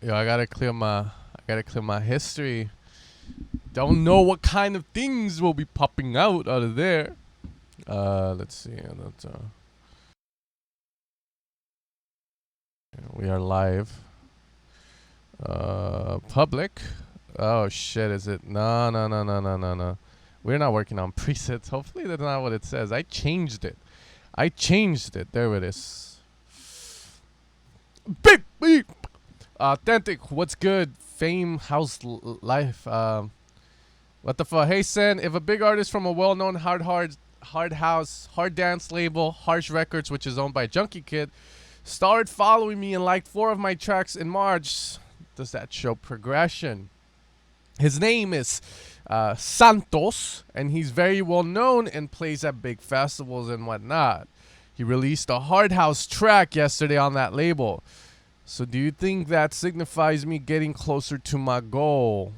Yo, I gotta clear my history. Don't know what kind of things will be popping out of there. Let's see. We are live. Public. Oh shit! Is it? No, no, no, no, no, no, no. We're not working on presets. Hopefully that's not what it says. I changed it. There it is. Beep beep. Authentic. What's good? Fame. How's life? What the fuck? Hey Sen, if a big artist from a well-known hard house, hard dance label, Harsh Records, which is owned by Junkie Kid, started following me and liked 4 of my tracks in March, does that show progression? His name is Santos, and he's very well known and plays at big festivals and whatnot. He released a hard house track yesterday on that label. So do you think that signifies me getting closer to my goal?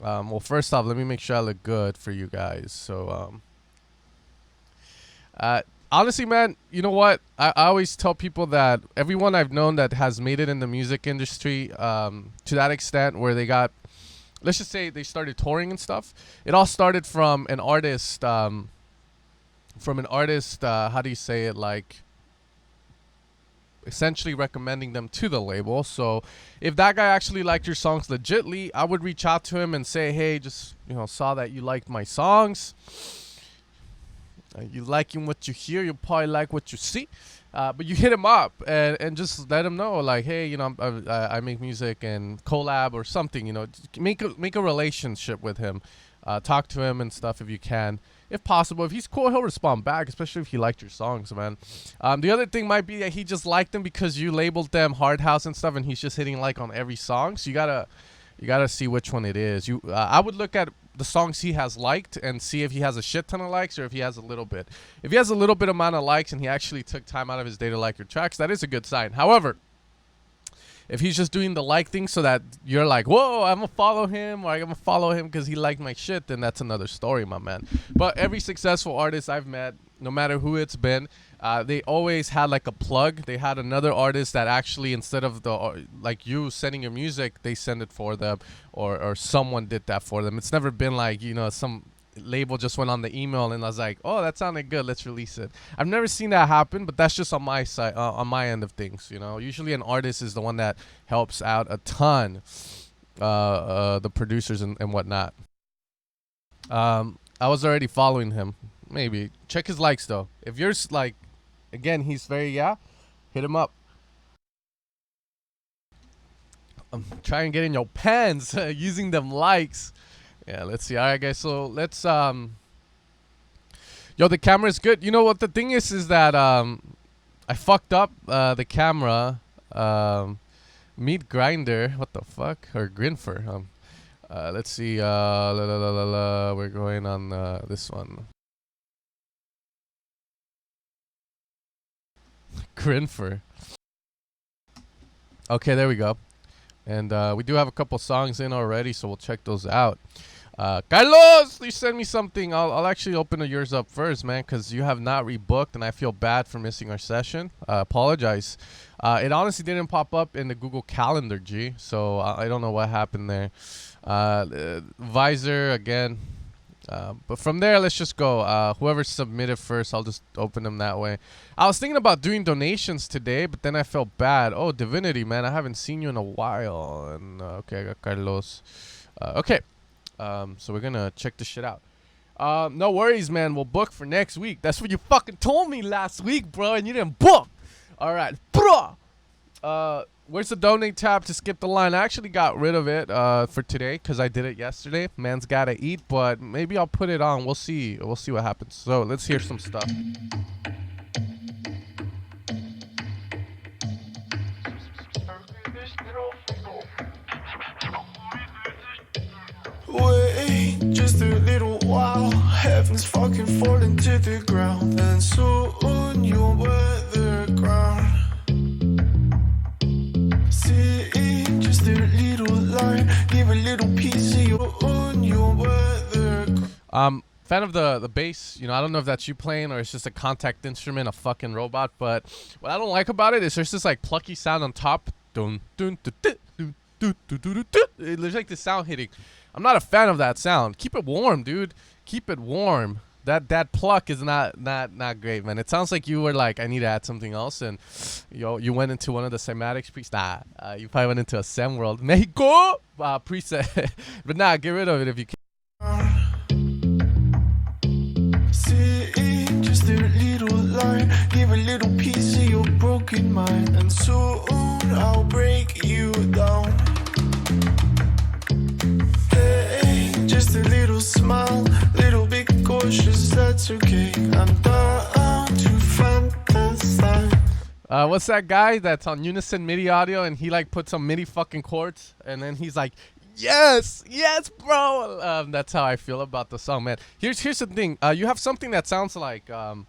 Well, first off, let me make sure I look good for you guys. So, honestly, man, you know what? I always tell people that everyone I've known that has made it in the music industry, to that extent where they got, let's just say they started touring and stuff. It all started from an artist, how do you say it? Like, essentially recommending them to the label. So if that guy actually liked your songs legitly, I would reach out to him and say, hey, just, saw that you liked my songs. You liking what you hear, you'll probably like what you see. But you hit him up and just let him know, like, hey, I make music and collab or something, make a relationship with him. Talk to him and stuff if you can. If possible, if he's cool, he'll respond back, especially if he liked your songs, man. The other thing might be that he just liked them because you labeled them hard house and stuff, and he's just hitting like on every song. So you gotta see which one it is. I would look at the songs he has liked and see if he has a shit ton of likes or if he has a little bit. If he has a little bit amount of likes and he actually took time out of his day to like your tracks, that is a good sign. However, if he's just doing the like thing so that you're like, whoa, I'm gonna follow him, or I'm gonna follow him because he liked my shit, then that's another story, my man. But every successful artist I've met, no matter who it's been, they always had like a plug. They had another artist that actually, instead of like you sending your music, they send it for them, or someone did that for them. It's never been like, some label just went on the email and I was like, oh, that sounded good, let's release it. I've never seen that happen, but that's just on my side, on my end of things. Usually an artist is the one that helps out a ton, the producers and whatnot. I was already following him. Maybe check his likes though. If you're like, again, he's very, hit him up. Try and get in your pants using them likes. Yeah, let's see. All right, guys. So let's yo, the camera's good. You know what the thing is that I fucked up the camera. Meat grinder. What the fuck? Or Grinfer. Let's see. We're going on this one. Grinfer. Okay, there we go. And we do have a couple songs in already, so we'll check those out. Carlos, you send me something. I'll actually open yours up first, man, because you have not rebooked, and I feel bad for missing our session. Apologize. It honestly didn't pop up in the Google Calendar, G, so I don't know what happened there. Visor, again. But from there, let's just go. Whoever submitted first, I'll just open them that way. I was thinking about doing donations today, but then I felt bad. Oh, Divinity, man, I haven't seen you in a while. And okay, I got Carlos. Okay. So we're gonna check this shit out. No worries, man. We'll book for next week. That's what you fucking told me last week, bro, and you didn't book. All right, bro. Where's the donate tab to skip the line? I actually got rid of it for today because I did it yesterday. Man's gotta eat, but maybe I'll put it on. We'll see. We'll see what happens. So let's hear some stuff. Wait just a little while, heaven's fucking falling to the ground, and soon you'll wear the crown. Sing just a little line, give a little piece of your own, you'll wear the Fan of the bass. I don't know if that's you playing or it's just a contact instrument, a fucking robot, but what I don't like about it is there's this like plucky sound on top. Dun, dun, dun, dun, dun, There's like this sound hitting. I'm not a fan of that sound. Keep it warm, dude. Keep it warm. That pluck is not great, man. It sounds like you were like, I need to add something else, and you went into one of the cymatics presets. Nah, you probably went into a Sem world Mexico preset. But nah, get rid of it if you can. Sitting just a little line, give a little piece of your broken mind, and soon I'll break you down. Hey, just a little smile, little bit cautious, that's okay. I'm down to fantasize. What's that guy that's on Unison MIDI audio and he like put some MIDI fucking chords and then he's like, yes, bro. That's how I feel about the song, man. Here's the thing. You have something that sounds like the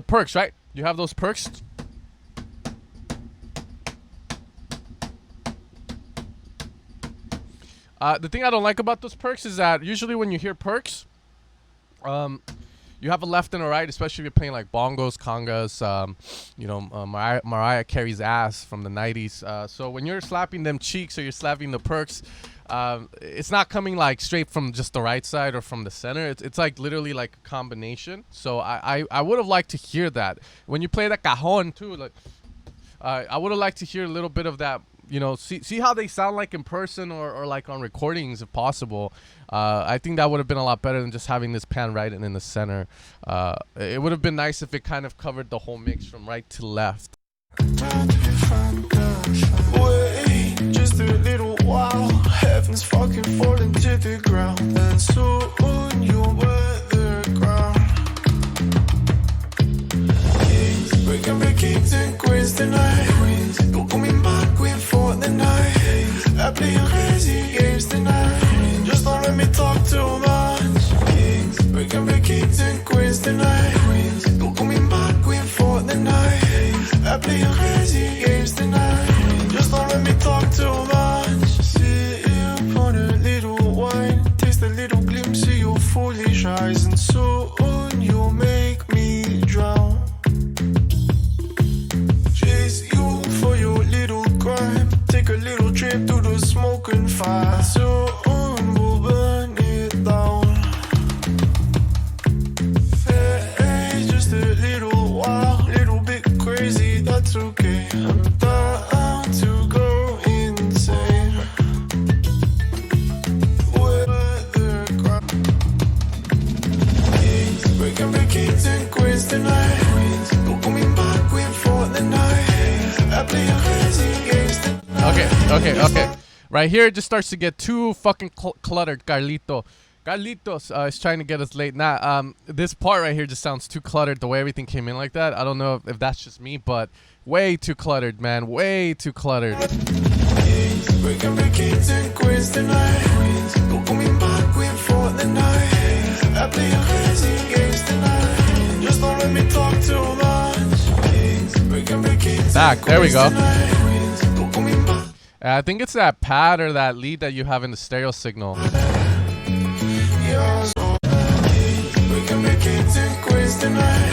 perks, right? You have those perks. The thing I don't like about those perks is that usually when you hear perks, you have a left and a right, especially if you're playing like bongos, congas, Mariah Carey's ass from the 90s. So when you're slapping them cheeks or you're slapping the perks, it's not coming like straight from just the right side or from the center. It's like literally like a combination. So I would have liked to hear that. When you play the cajon too, like I would have liked to hear a little bit of that. You know, see how they sound like in person or like on recordings if possible. I think that would have been a lot better than just having this pan right and in the center. It would have been nice if it kind of covered the whole mix from right to left. Wait, just a little while, heaven's fucking falling to the ground, and soon you'll wear the ground. We can be kings and queens tonight. You're coming back, we fought the night. I play crazy games tonight. Just don't let me talk too much. We can be kings and queens tonight. You're coming back, we fought the night. I play crazy games tonight. Just don't let me talk too much. Sip on a little wine, taste a little glimpse of your foolish eyes, and soon you'll make me drown. Chase you for your little crime. Take a little trip through the smoking fire. Soon we'll burn it down. Hey, just a little while, little bit crazy, that's okay. I'm down to go insane. We can be kings and queens tonight. You're coming back, we fought the night. I play crazy games tonight. Okay. Right here, it just starts to get too fucking cluttered. Carlitos is trying to get us late. This part right here just sounds too cluttered. The way everything came in like that. I don't know if that's just me, but way too cluttered, man. Way too cluttered. We can be kings and queens tonight. You're coming back, we fought the night. I play crazy games tonight. Just don't let me talk too much. We can be kings Back, there we go. tonight. You're coming back. I think it's that pad or that lead that you have in the stereo signal. Yeah, so we can be kings and queens tonight.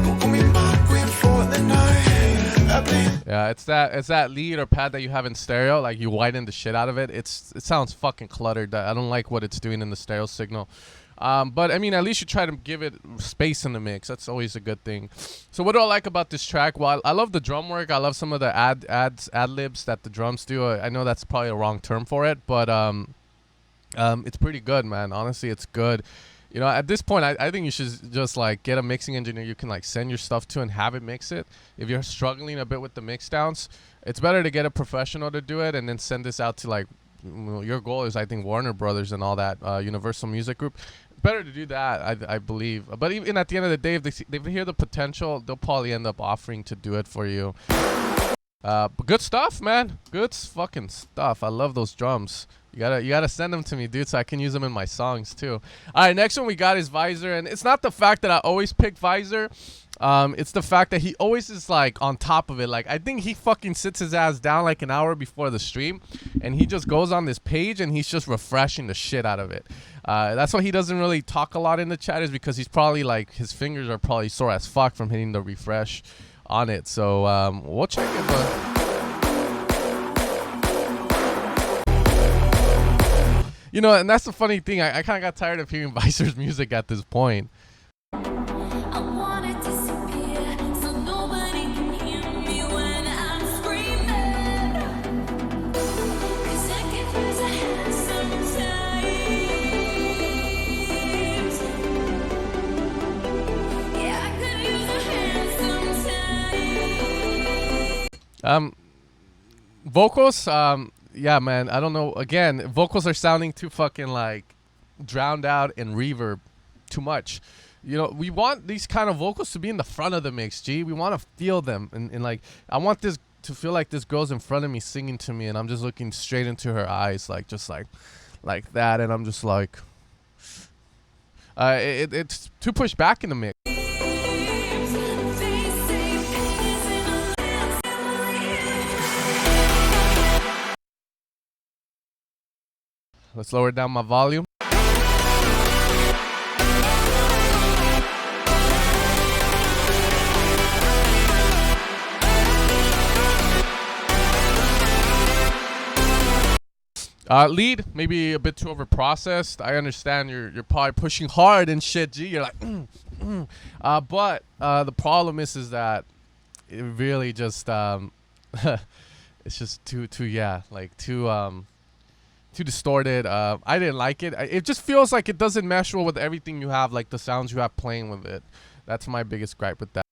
You're coming back, we fought the night. I play. Yeah, it's that lead or pad that you have in stereo. Like you widen the shit out of it. It sounds fucking cluttered. I don't like what it's doing in the stereo signal. But I mean, at least you try to give it space in the mix. That's always a good thing. So what do I like about this track? Well, I love the drum work. I love some of the ad libs that the drums do. I know that's probably a wrong term for it, but it's pretty good, man. Honestly, it's good. You know, at this point, I think you should just like get a mixing engineer you can like send your stuff to and have it mix it. If you're struggling a bit with the mix downs, it's better to get a professional to do it and then send this out to like, your goal is, I think, Warner Brothers and all that, Universal Music Group. Better to do that, I believe. But even at the end of the day, if they hear the potential, they'll probably end up offering to do it for you. But good stuff, man. Good fucking stuff. I love those drums. You gotta send them to me, dude, so I can use them in my songs too. All right, next one we got is Visor, and it's not the fact that I always pick Visor. It's the fact that he always is like on top of it. Like I think he fucking sits his ass down like an hour before the stream, and he just goes on this page and he's just refreshing the shit out of it. That's why he doesn't really talk a lot in the chat, is because he's probably like, his fingers are probably sore as fuck from hitting the refresh on it. So we'll check it, but. You know, and that's the funny thing. I kind of got tired of hearing Visor's music at this point. Vocals, yeah, man, I don't know. Again, vocals are sounding too fucking like drowned out and reverb too much. You know, we want these kind of vocals to be in the front of the mix, G. We want to feel them. And like, I want this to feel like this girl's in front of me singing to me, and I'm just looking straight into her eyes, like, just like that. And I'm just like, it's too pushed back in the mix. Let's lower down my volume. Lead, maybe a bit too overprocessed. I understand you're probably pushing hard and shit, G. You're like, but the problem is that it really just it's just too distorted. I didn't like it. It just feels like it doesn't mesh well with everything you have, like the sounds you have playing with it. That's my biggest gripe with that.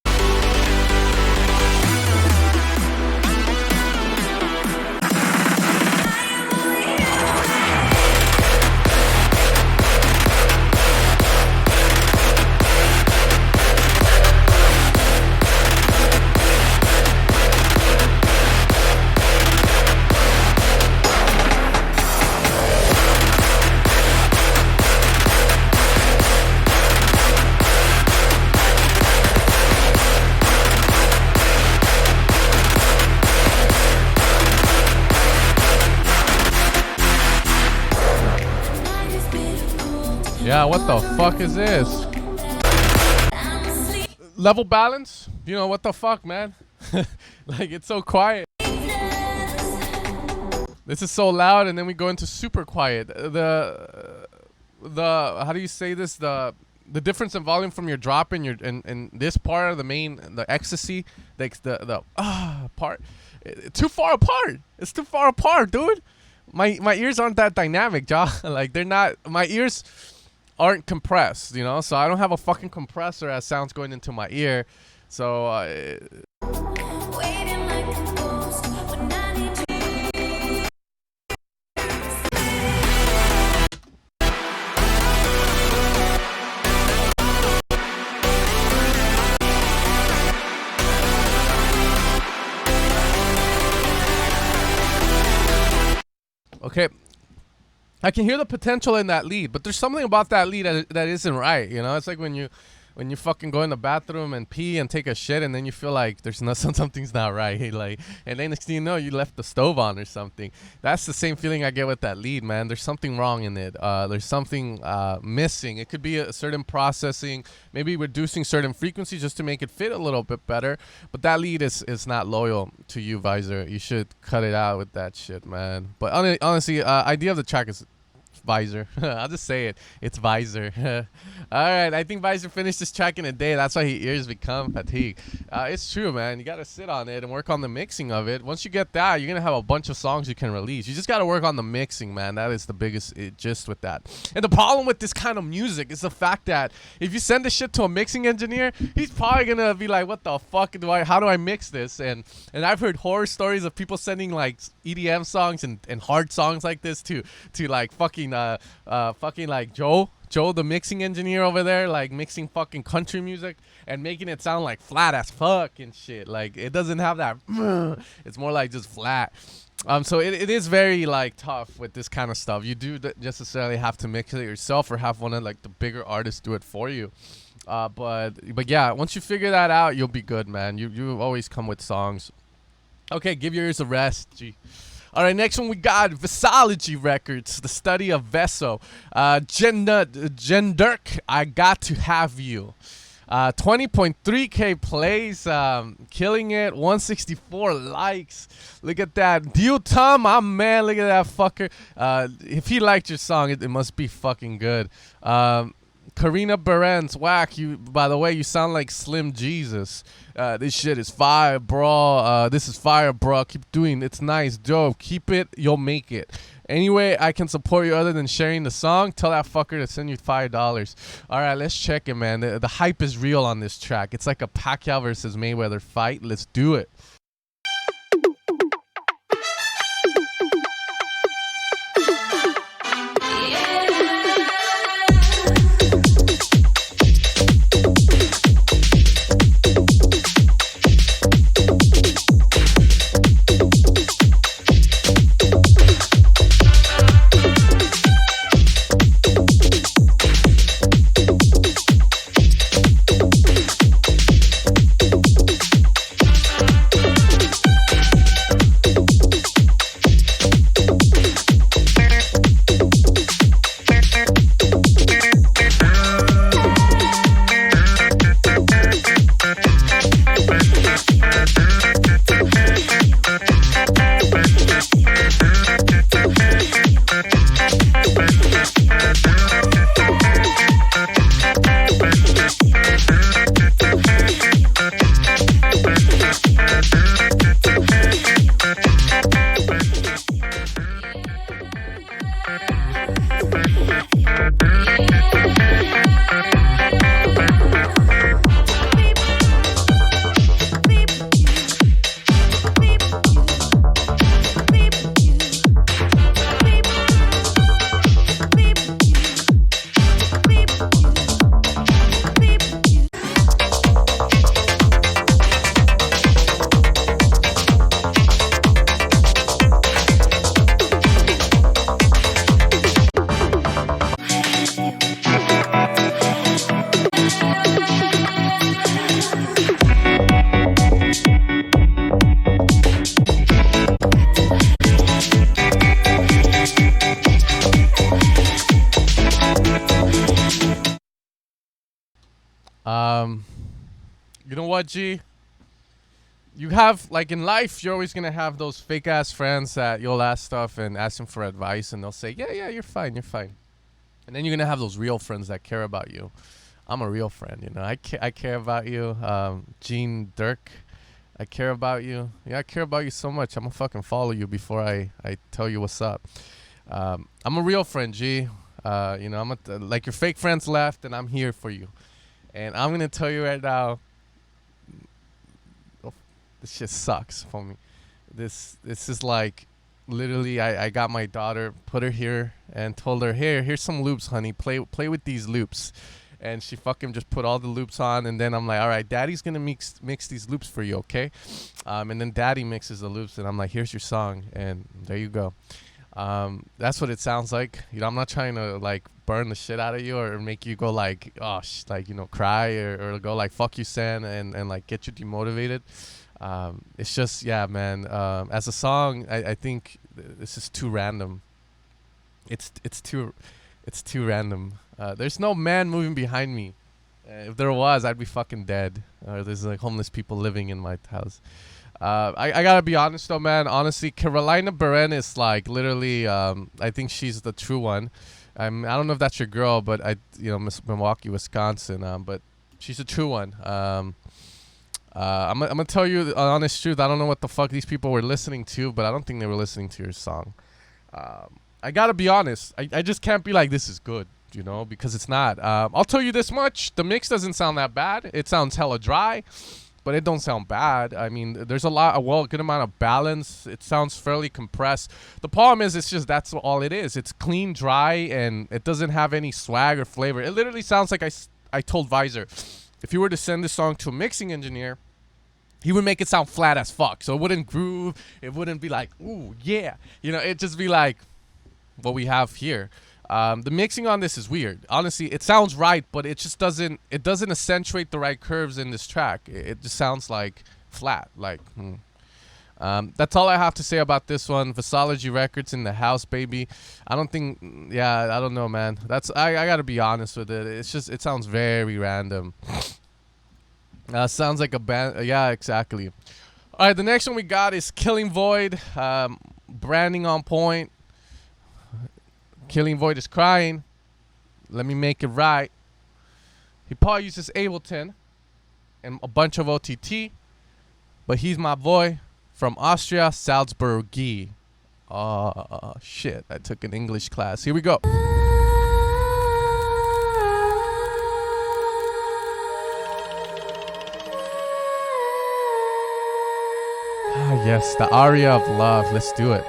Yeah, what the fuck is this? Level balance? You know, what the fuck, man? Like, it's so quiet. This is so loud, and then we go into super quiet. The how do you say this? The difference in volume from your drop and your and this part of the main, the ecstasy, the part, too far apart. It's too far apart, dude. My ears aren't that dynamic, jaw. Like, they're not. My ears aren't compressed, you know, so I don't have a fucking compressor as sounds going into my ear. So okay, I can hear the potential in that lead, but there's something about that lead that isn't right. You know, it's like when you fucking go in the bathroom and pee and take a shit, and then you feel like there's something's not right. Like, and then next thing you know, you left the stove on or something. That's the same feeling I get with that lead, man. There's something wrong in it. There's something missing. It could be a certain processing, maybe reducing certain frequencies just to make it fit a little bit better. But that lead is not loyal to you, Visor. You should cut it out with that shit, man. But honestly, idea of the track is Visor. I'll just say it. It's Visor. All right. I think Visor finished this track in a day. That's why his ears become fatigued. It's true, man. You got to sit on it and work on the mixing of it. Once you get that, you're going to have a bunch of songs you can release. You just got to work on the mixing, man. That is the biggest gist with that. And the problem with this kind of music is the fact that if you send this shit to a mixing engineer, he's probably going to be like, what the fuck how do I mix this? And I've heard horror stories of people sending like EDM songs and hard songs like this to like fucking like Joe, the mixing engineer over there, like mixing fucking country music and making it sound like flat as fuck and shit. Like, it doesn't have that. It's more like just flat. So it is very like tough with this kind of stuff. You do necessarily have to mix it yourself or have one of like the bigger artists do it for you. But yeah, once you figure that out, you'll be good, man. You always come with songs. Okay, give your ears a rest, G. All right, next one we got Vesology Records, the study of Veso. Jen Dirk, I Got to Have You. 20.3K plays, killing it. 164 likes. Look at that. Dio Tom, my man. Look at that fucker. If he liked your song, it must be fucking good. Karina Berens, whack. You, by the way, you sound like Slim Jesus. This shit is fire, bro. This is fire, bro. Keep doing it. It's nice, dope. Keep it. You'll make it. Anyway, I can support you other than sharing the song. Tell that fucker to send you $5. All right, let's check it, man. The hype is real on this track. It's like a Pacquiao versus Mayweather fight. Let's do it. You know what, G? You have, like, in life, you're always gonna have those fake ass friends that you'll ask stuff and ask them for advice, and they'll say, yeah, you're fine. And then you're gonna have those real friends that care about you. I'm a real friend, you know. I care about you. Gene Dirk, I care about you. Yeah, I care about you so much. I'm gonna fucking follow you before I tell you what's up. I'm a real friend, G. You know, like, your fake friends left, and I'm here for you. And I'm gonna tell you right now, this shit sucks for me. This is like, literally, I got my daughter, put her here, and told her, here's some loops, honey. Play with these loops. And she fucking just put all the loops on, and then I'm like, all right, daddy's gonna mix these loops for you, okay? And then daddy mixes the loops, and I'm like, here's your song, and there you go. That's what it sounds like. You know, I'm not trying to, like, burn the shit out of you or make you go like, oh, like, you know, cry or go like, fuck you, San, and like get you demotivated. It's just, yeah, man. As a song, I think this is too random. It's too random. There's no man moving behind me. If there was, I'd be fucking dead. There's like homeless people living in my house. I gotta be honest though, man. Honestly, Carolina Beren is like literally. I think she's the true one. I don't know if that's your girl, but Miss Milwaukee, Wisconsin. But she's a true one. I'm gonna tell you the honest truth. I don't know what the fuck these people were listening to, but I don't think they were listening to your song. I gotta be honest. I just can't be like, this is good, you know, because it's not. I'll tell you this much: the mix doesn't sound that bad. It sounds hella dry, but it don't sound bad. I mean, there's a good amount of balance. It sounds fairly compressed. The problem is, it's just that's all it is. It's clean, dry, and it doesn't have any swag or flavor. It literally sounds like I told Visor, if you were to send this song to a mixing engineer, he would make it sound flat as fuck. So it wouldn't groove. It wouldn't be like, ooh, yeah. You know, it'd just be like what we have here. The mixing on this is weird. Honestly, it sounds right, but it just doesn't accentuate the right curves in this track. It just sounds like flat. Like, that's all I have to say about this one. Vasology Records in the house, baby. I don't know, man. I gotta be honest with it. It sounds very random. Sounds like a band. Yeah, exactly. All right, the next one we got is Killing Void. Branding on point. Killing Void is crying. Let me make it right. He probably uses Ableton and a bunch of OTT, but he's my boy from Austria, Salzburg. Oh, shit. I took an English class. Here we go. Ah, yes, the aria of love. Let's do it.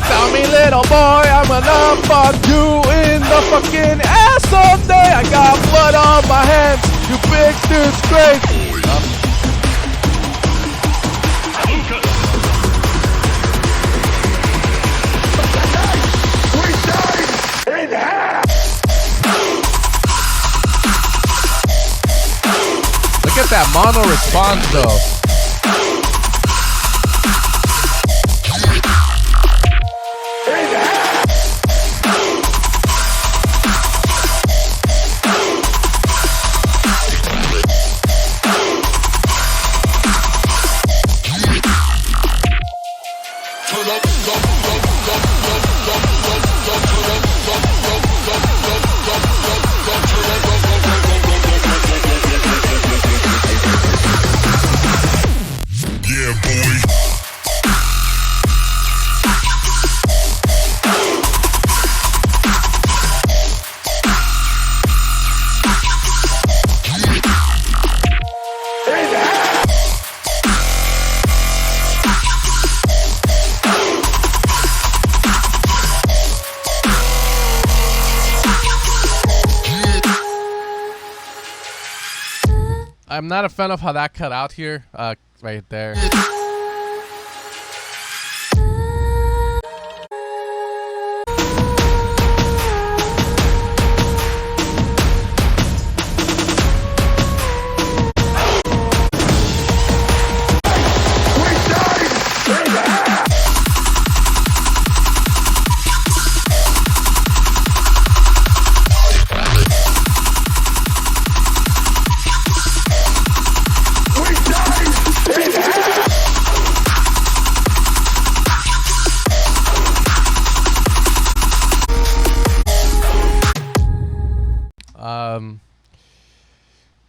Tell me, little boy, I'm gonna fuck you in the fucking ass someday. I got blood on my hands, you big disgrace. Look at that mono response though. I'm not a fan of how that cut out here, right there.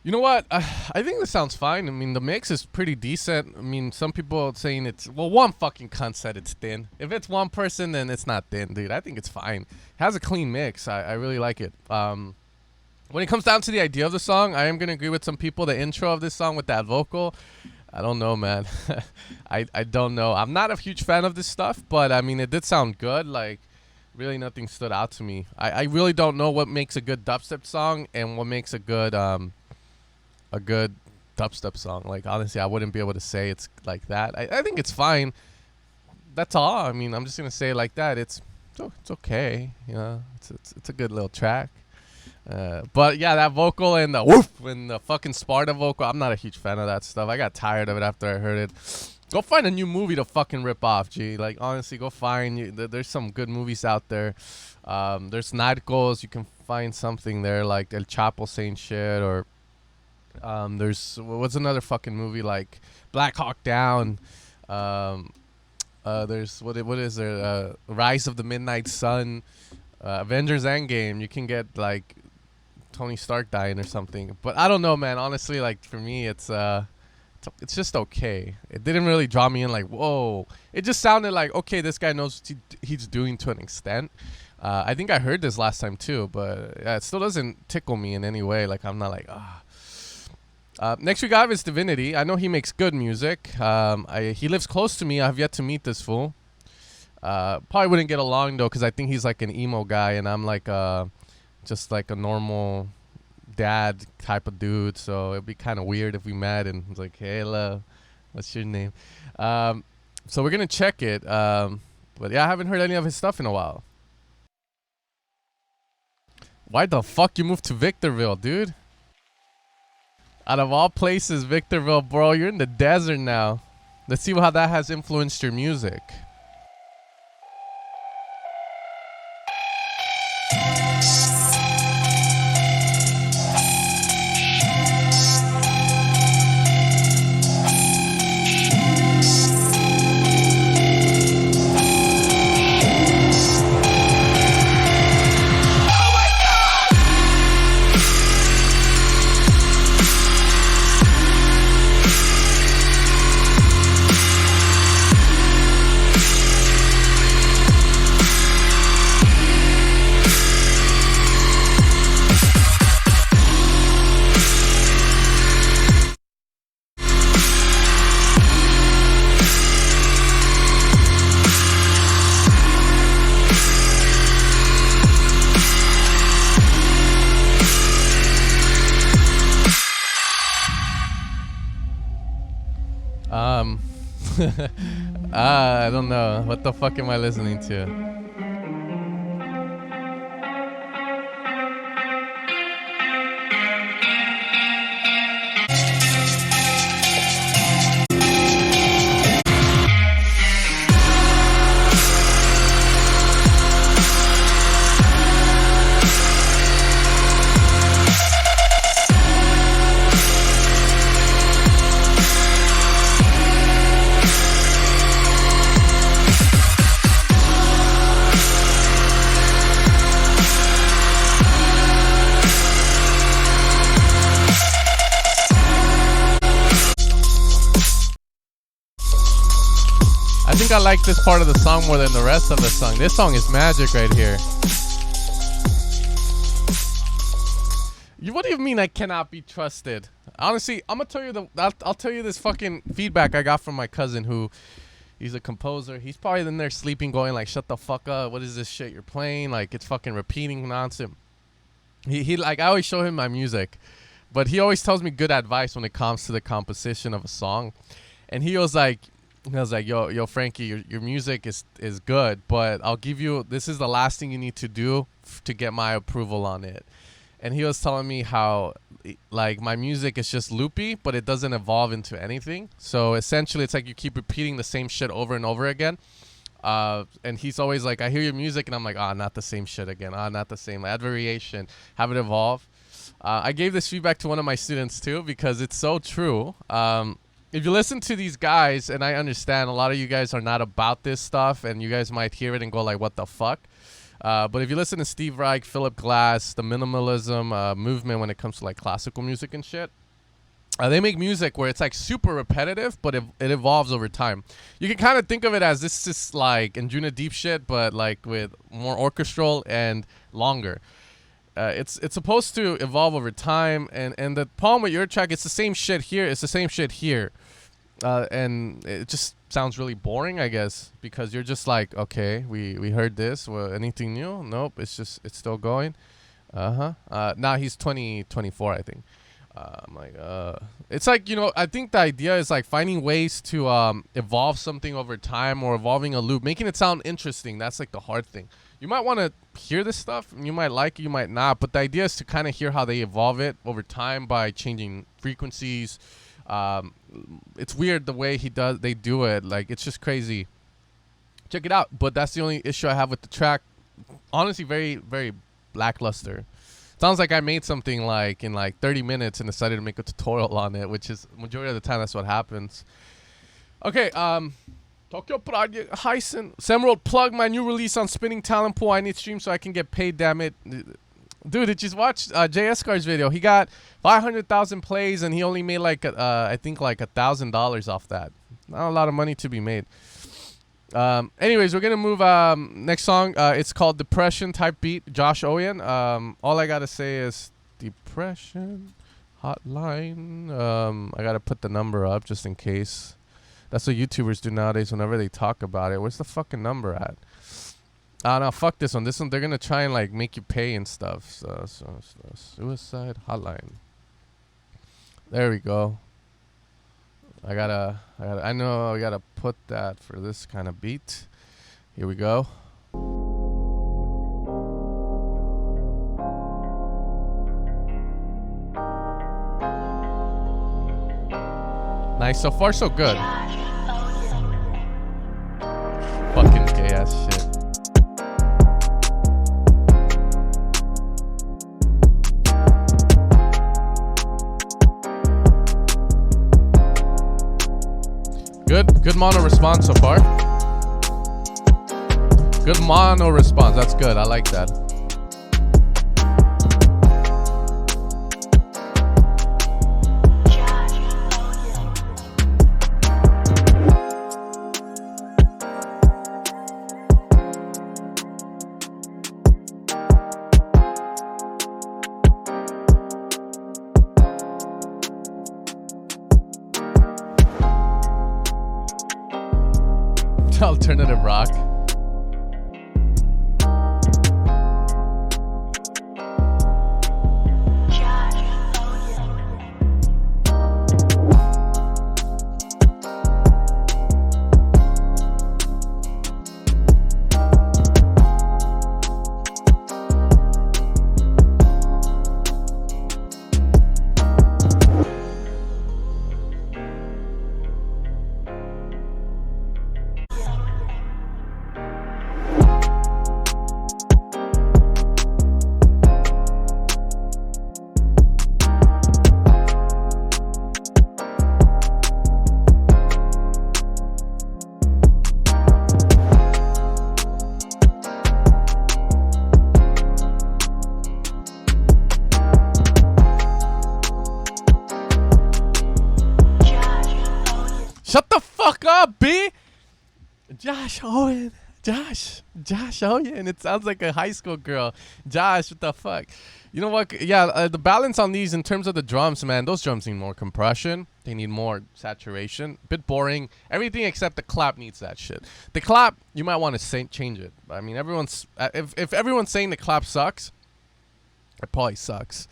You know what? I think this sounds fine. I mean, the mix is pretty decent. I mean, some people are saying it's... Well, one fucking cunt said it's thin. If it's one person, then it's not thin, dude. I think it's fine. It has a clean mix. I really like it. When it comes down to the idea of the song, I am going to agree with some people. The intro of this song with that vocal, I don't know, man. I don't know. I'm not a huge fan of this stuff, but, I mean, it did sound good. Like, really nothing stood out to me. I really don't know what makes a good dubstep song and what makes a good dubstep song. Like, honestly, I wouldn't be able to say it's like that. I think it's fine. That's all. I mean, I'm just gonna say it like that. It's okay. You know, it's a good little track. But yeah, that vocal and the woof and the fucking Sparta vocal, I'm not a huge fan of that stuff. I got tired of it after I heard it. Go find a new movie to fucking rip off, G. Like, honestly, go find there's some good movies out there. There's Narcos. You can find something there like El Chapo saying shit, or there's what's another fucking movie like Black Hawk Down. There's what is there? Rise of the Midnight Sun, Avengers Endgame. You can get like Tony Stark dying or something. But I don't know, man. Honestly, like for me, it's just okay. It didn't really draw me in like, whoa. It just sounded like, okay, this guy knows what he's doing to an extent. I think I heard this last time too, but yeah, it still doesn't tickle me in any way. Like, I'm not like, ah. Next we got is Divinity. I know he makes good music. He lives close to me. I have yet to meet this fool. Probably wouldn't get along though, because I think he's like an emo guy, and I'm like just like a normal dad type of dude. So it'd be kind of weird if we met and was like, hey, love, what's your name? So we're gonna check it. But yeah, I haven't heard any of his stuff in a while. Why the fuck you moved to Victorville, dude? Out of all places, Victorville, bro, you're in the desert now. Let's see how that has influenced your music. I don't know. What the fuck am I listening to? I think I like this part of the song more than the rest of the song. This song is magic right here. What do you mean I cannot be trusted? Honestly, I'm gonna tell you I'll tell you this fucking feedback I got from my cousin who he's a composer. He's probably in there sleeping going like, shut the fuck up. What is this shit you're playing? Like it's fucking repeating nonsense. He like I always show him my music, but he always tells me good advice when it comes to the composition of a song. And he was like, yo, Frankie, your music is good, but I'll give you, this is the last thing you need to do to get my approval on it. And he was telling me how, like, my music is just loopy, but it doesn't evolve into anything. So essentially, it's like you keep repeating the same shit over and over again. And he's always like, I hear your music, and I'm like, not the same shit again. Not the same. Add variation. Have it evolve. I gave this feedback to one of my students, too, because it's so true. If you listen to these guys, and I understand a lot of you guys are not about this stuff, and you guys might hear it and go like, what the fuck? But if you listen to Steve Reich, Philip Glass, the minimalism movement when it comes to like classical music and shit, they make music where it's like super repetitive, but it evolves over time. You can kind of think of it as this is like Anjuna Deep shit, but like with more orchestral and longer. It's supposed to evolve over time, and the problem with your track, it's the same shit here, it's the same shit here, and it just sounds really boring, I guess, because you're just like, okay, we heard this. Well, anything new? Nope. It's still going. Now he's 24, I think. I'm like, it's like, you know, I think the idea is like finding ways to evolve something over time, or evolving a loop, making it sound interesting. That's like the hard thing. You might want to hear this stuff, and you might like it, you might not, but the idea is to kind of hear how they evolve it over time by changing frequencies. It's weird the way they do it. Like, it's just crazy. Check it out. But that's the only issue I have with the track. Honestly, very, very lackluster. Sounds like I made something like in like 30 minutes and decided to make a tutorial on it, which is majority of the time that's what happens. Okay, Tokyo Project Heisen. Semerald, plug my new release on Spinning Talent Pool. I need streams so I can get paid, damn it. Dude, did you watch JS Car's video? He got 500,000 plays and he only made like I think like $1,000 off that. Not a lot of money to be made. Anyways, we're gonna move next song. It's called Depression Type Beat, Josh Owen. All I gotta say is Depression Hotline. I gotta put the number up just in case. That's what YouTubers do nowadays whenever they talk about it. Where's the fucking number at? No, fuck this one. This one, they're gonna try and like make you pay and stuff. So Suicide Hotline. There we go. I know I gotta put that for this kind of beat. Here we go. Nice, so far so good. Fucking gay ass shit. Good mono response so far. Good mono response. That's good. I like that. Alternative rock. fuck up, B. Josh Owen. Josh Owen. It sounds like a high school girl. Josh, what the fuck? You know what? Yeah, the balance on these in terms of the drums, man, those drums need more compression. They need more saturation. Bit boring. Everything except the clap needs that shit. The clap, you might want to change it. I mean, everyone's if everyone's saying the clap sucks, it probably sucks.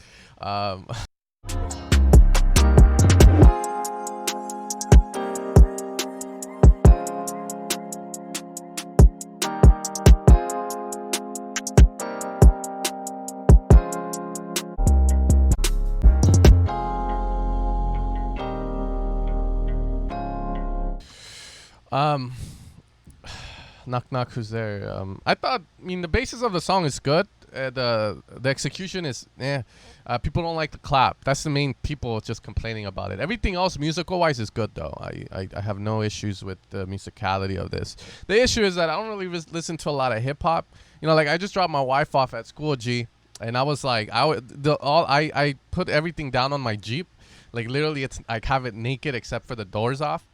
Knock knock, who's there? I mean the basis of the song is good. The execution is people don't like the clap. That's the main people just complaining about it. Everything else musical wise is good though. I have no issues with the musicality of this. The issue is that I don't really listen to a lot of hip hop. You know, like I just dropped my wife off at school, G, and I was like, I put everything down on my Jeep. Like literally I have it naked except for the doors off.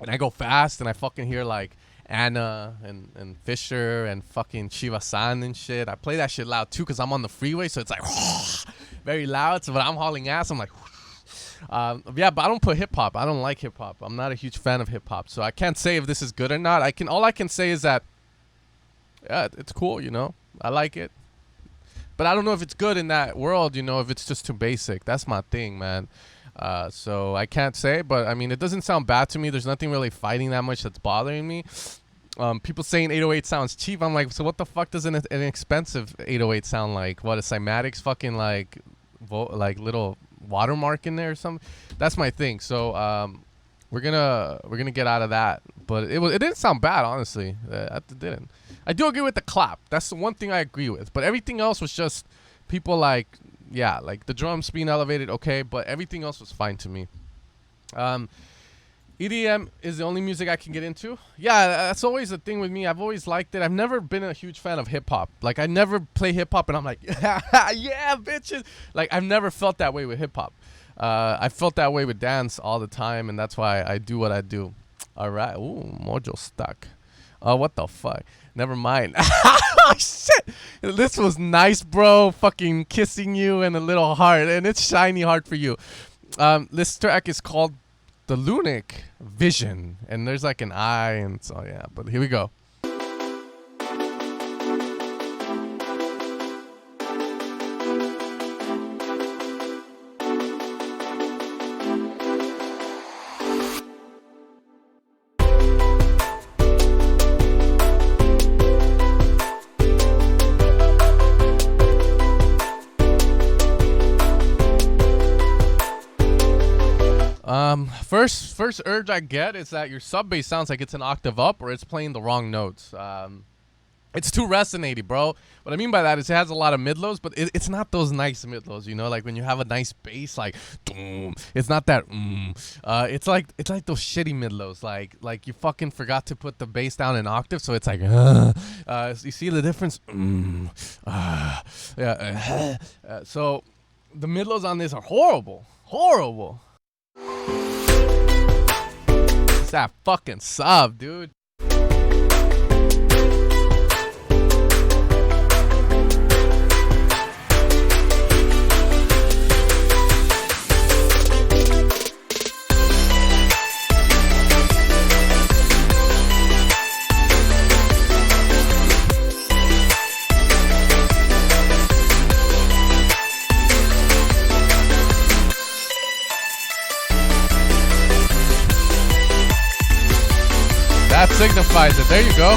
And I go fast and I fucking hear like Anna and Fisher and fucking Shiva-san and shit. I play that shit loud too because I'm on the freeway, so it's like very loud. So when I'm hauling ass, I'm like, yeah, but I don't put hip hop. I don't like hip hop. I'm not a huge fan of hip hop, so I can't say if this is good or not. All I can say is that yeah, it's cool, you know. I like it, but I don't know if it's good in that world, you know. If it's just too basic, that's my thing, man. So I can't say, but I mean, it doesn't sound bad to me. There's nothing really fighting that much that's bothering me. People saying 808 sounds cheap. I'm like, so what the fuck does an expensive 808 sound like? What, a Cymatics fucking like little watermark in there or something? That's my thing. So we're gonna get out of that. But it didn't sound bad, honestly. It didn't. I do agree with the clap. That's the one thing I agree with. But everything else was just people like. Yeah, like the drums being elevated, okay, but everything else was fine to me. EDM is the only music I can get into. Yeah, that's always the thing with me. I've always liked it. I've never been a huge fan of hip-hop. Like, I never play hip-hop and I'm like, yeah, bitches. Like, I've never felt that way with hip-hop. I felt that way with dance all the time, and that's why I do what I do. All right. Ooh, Mojo stuck. What the fuck? Never mind. Oh, shit. This was nice, bro. Fucking kissing you and a little heart. And it's shiny heart for you. This track is called The Lunic Vision. And there's like an eye. And so, yeah. But here we go. First urge I get is that your sub bass sounds like it's an octave up or it's playing the wrong notes. It's too resonaty, bro. What I mean by that is it has a lot of mid-lows, but it's not those nice mid-lows, you know? Like when you have a nice bass, like, it's not that, it's like those shitty mid-lows. Like you fucking forgot to put the bass down in octave, so it's like, you see the difference? So the mid-lows on this are horrible. Horrible. It's that fucking sub, dude. That signifies it. There you go.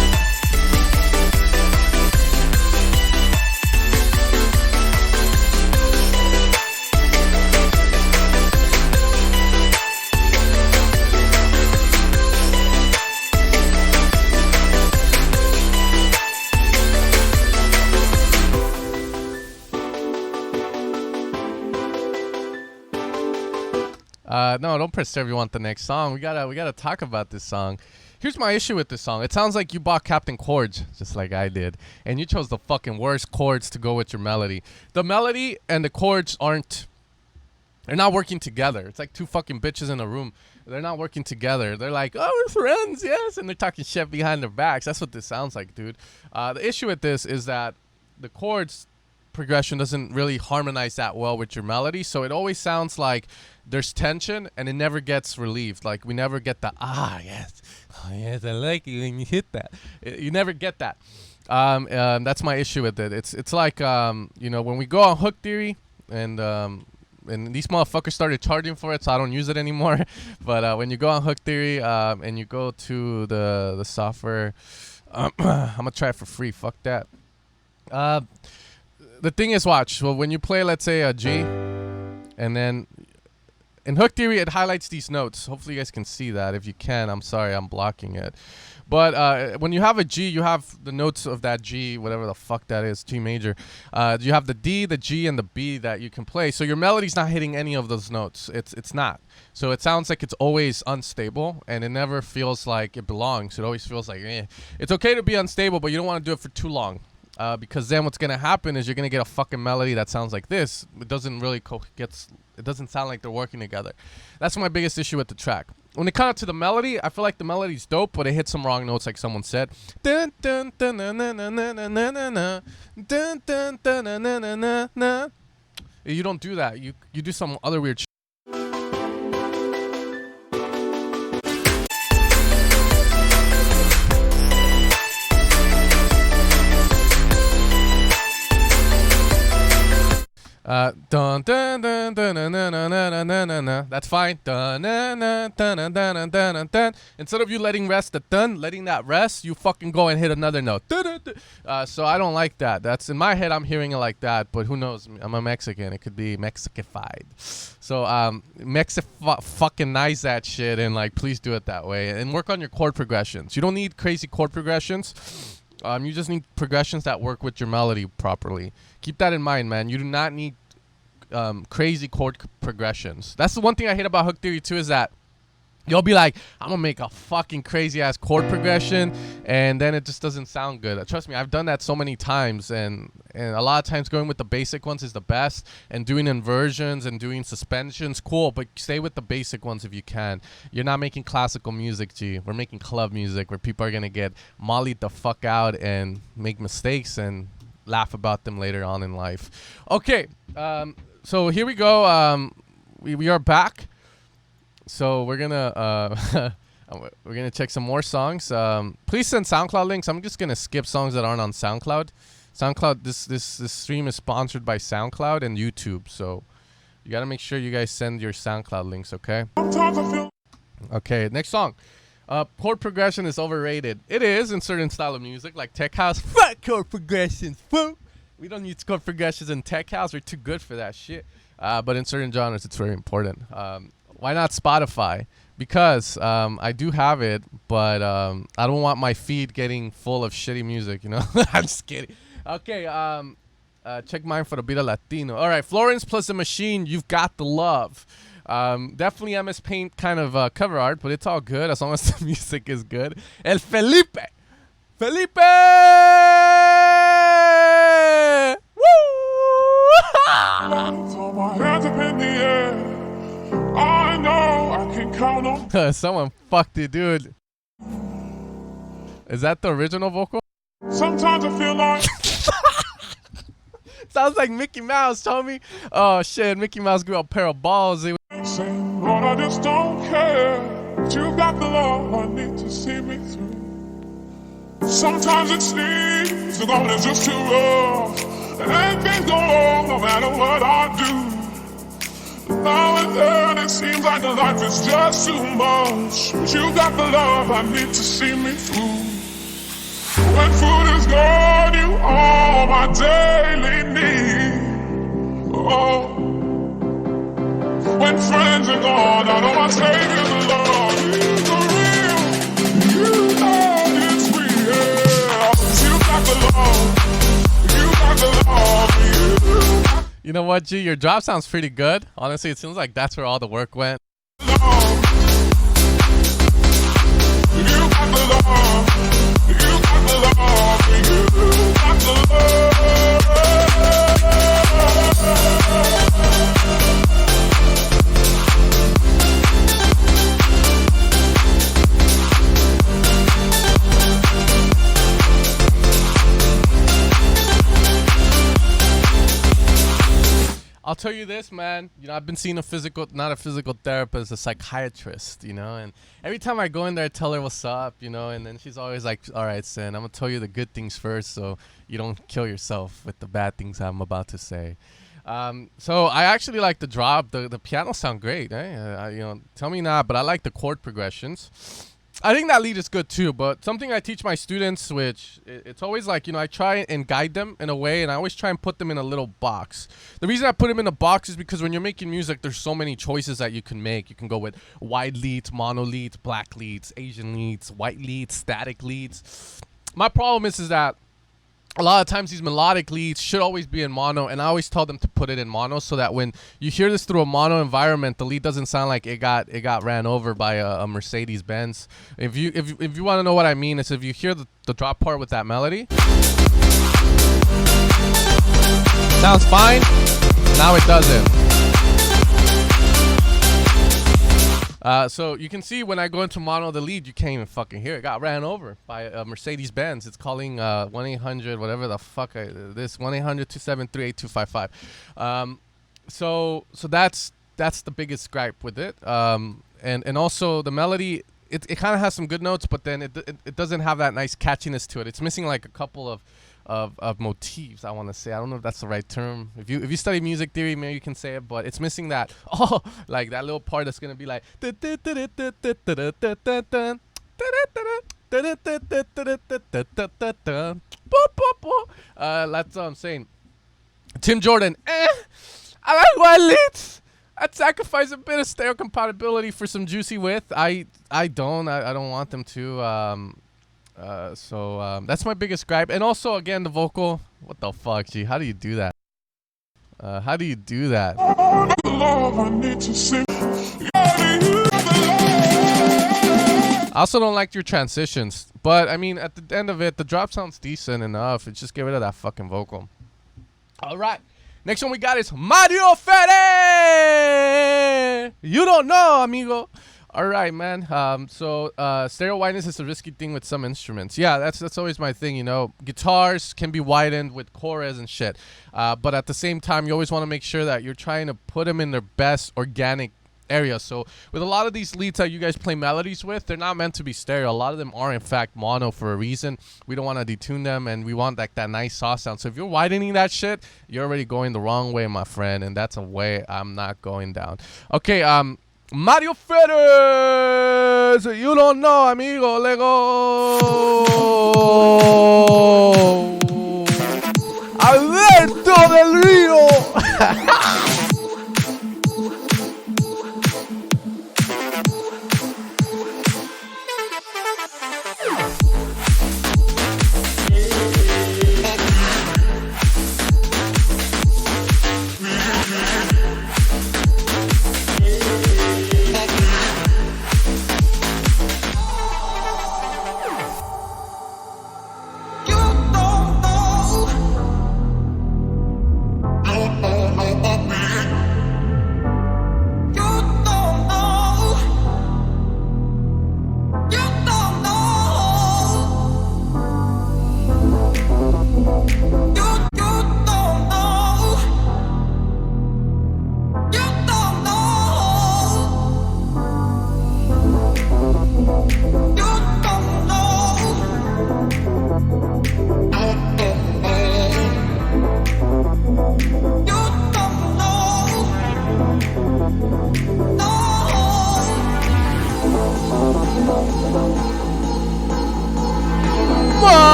No, don't press start if you want the next song. We gotta talk about this song. Here's my issue with this song. It sounds like you bought Captain Chords, just like I did. And you chose the fucking worst chords to go with your melody. The melody and the chords they're not working together. It's like two fucking bitches in a room. They're not working together. They're like, oh, we're friends, yes, and they're talking shit behind their backs. That's what this sounds like, dude. The issue with this is that the chords progression doesn't really harmonize that well with your melody, so it always sounds like there's tension and it never gets relieved. Like we never get the yes, oh yes, I like it when you hit that. You never get that. That's my issue with it. It's like you know, when we go on Hook Theory and these motherfuckers started charging for it, so I don't use it anymore. But when you go on Hook Theory and you go to the software, I'm gonna try it for free. Fuck that. The thing is, watch. Well, when you play, let's say a G, and then in Hook Theory, it highlights these notes. Hopefully, you guys can see that. If you can, I'm sorry, I'm blocking it. But when you have a G, you have the notes of that G, whatever the fuck that is, G major. You have the D, the G, and the B that you can play. So your melody's not hitting any of those notes. It's not. So it sounds like it's always unstable, and it never feels like it belongs. It always feels like, eh. It's okay to be unstable, but you don't want to do it for too long. Because then what's gonna happen is you're gonna get a fucking melody that sounds like this. It doesn't really it doesn't sound like they're working together. That's my biggest issue with the track. When it comes to the melody, I feel like the melody's dope, but it hits some wrong notes, like someone said. Dun, dun, dun, na, na, na, na, na, na, na. Dun, dun, dun, na, na, na, na, na. You don't do that. You do some other weird shit. Dun dun dun dun dun dun dun dun dun dun. That's fine. Dun dun dun dun dun dun dun dun. Instead of you letting that rest, you fucking go and hit another note. So I don't like that. That's in my head. I'm hearing it like that, but who knows? I'm a Mexican. It could be Mexicified. So fucking nice that shit, and like please do it that way and work on your chord progressions. You don't need crazy chord progressions. You just need progressions that work with your melody properly. Keep that in mind, man. You do not need crazy chord progressions. That's the one thing I hate about Hook Theory too, is that you'll be like, I'm gonna make a fucking crazy ass chord progression, and then it just doesn't sound good. Trust me, I've done that so many times, and a lot of times going with the basic ones is the best, and doing inversions and doing suspensions, cool, but stay with the basic ones if you can. You're not making classical music, G. We're making club music where people are gonna get mollied the fuck out and make mistakes and laugh about them later on in life. Okay, so here we go. We are back. So we're gonna check some more songs. Please send SoundCloud links. I'm just gonna skip songs that aren't on SoundCloud. SoundCloud. This stream is sponsored by SoundCloud and YouTube. So you gotta make sure you guys send your SoundCloud links. Okay. Okay. Next song. Chord progression is overrated. It is in certain style of music, like tech house. Fuck chord progressions. Fuck. We don't use chord progressions in tech house. We're too good for that shit. But in certain genres, it's very important. Why not Spotify? Because I do have it, but I don't want my feed getting full of shitty music, you know? I'm just kidding. Okay, check mine for the Vida Latino. All right, Florence plus the Machine, You've Got the Love. Definitely MS Paint kind of cover art, but it's all good as long as the music is good. El Felipe! Felipe! Woo! I know I can count on. Someone fucked it, dude. Is that the original vocal? Sometimes I feel like sounds like Mickey Mouse, Tommy. Oh shit, Mickey Mouse grew a pair of balls. Lord, I just don't care. But you got the love I need to see me through. Sometimes it seems the going is just too rough, and things go wrong no matter what I do. Now and then it seems like the life is just too much, but you got the love I need to see me through. When food is gone, you are my daily need. Oh, when friends are gone, I know my Savior's love is for real. You know it's real. You got the love. You got the love. You know what, G? Your drop sounds pretty good. Honestly, it seems like that's where all the work went. I'll tell you this, man. You know, I've been seeing not a physical therapist, a psychiatrist, you know, and every time I go in there, I tell her what's up, you know, and then she's always like, all right, Sin, I'm going to tell you the good things first so you don't kill yourself with the bad things I'm about to say. So I actually like the drop. The piano sound great, eh? You know, tell me not, but I like the chord progressions. I think that lead is good too, but something I teach my students, which it's always like, you know, I try and guide them in a way, and I always try and put them in a little box. The reason I put them in a box is because when you're making music, there's so many choices that you can make. You can go with wide leads, mono leads, black leads, Asian leads, white leads, static leads. My problem is that a lot of times these melodic leads should always be in mono, and I always tell them to put it in mono so that when you hear this through a mono environment, the lead doesn't sound like it got ran over by a Mercedes Benz. If you want to know what I mean, it's if you hear the drop part with that melody, sounds fine. Now it doesn't. So you can see when I go into mono the lead, you can't even fucking hear it. Got ran over by a Mercedes Benz. It's calling 1-800 whatever the fuck this 1-800-273-8255. So that's the biggest gripe with it. And also the melody, it kind of has some good notes, but then it doesn't have that nice catchiness to it. It's missing like a couple of motifs, I want to say. I don't know if that's the right term. If you study music theory, maybe you can say it, but it's missing that like that little part that's gonna be like that's what I'm saying. Tim Jordan, I like white leads. I'd sacrifice a bit of stereo compatibility for some juicy width. I don't want them to. So that's my biggest gripe. And also, again, the vocal. What the fuck, G? How do you do that? How do you do that? I also don't like your transitions. But, I mean, at the end of it, the drop sounds decent enough. It's just get rid of that fucking vocal. All right. Next one we got is Mario Ferre. You don't know, amigo. All right, man. So stereo wideness is a risky thing with some instruments. Yeah, that's always my thing, you know. Guitars can be widened with chorus and shit. But at the same time, you always want to make sure that you're trying to put them in their best organic area. So with a lot of these leads that you guys play melodies with, they're not meant to be stereo. A lot of them are, in fact, mono for a reason. We don't want to detune them, and we want like that nice soft sound. So if you're widening that shit, you're already going the wrong way, my friend, and that's a way I'm not going down. Okay, Mario Ferre, so you don't know, amigo, Lego. Alberto del Rio.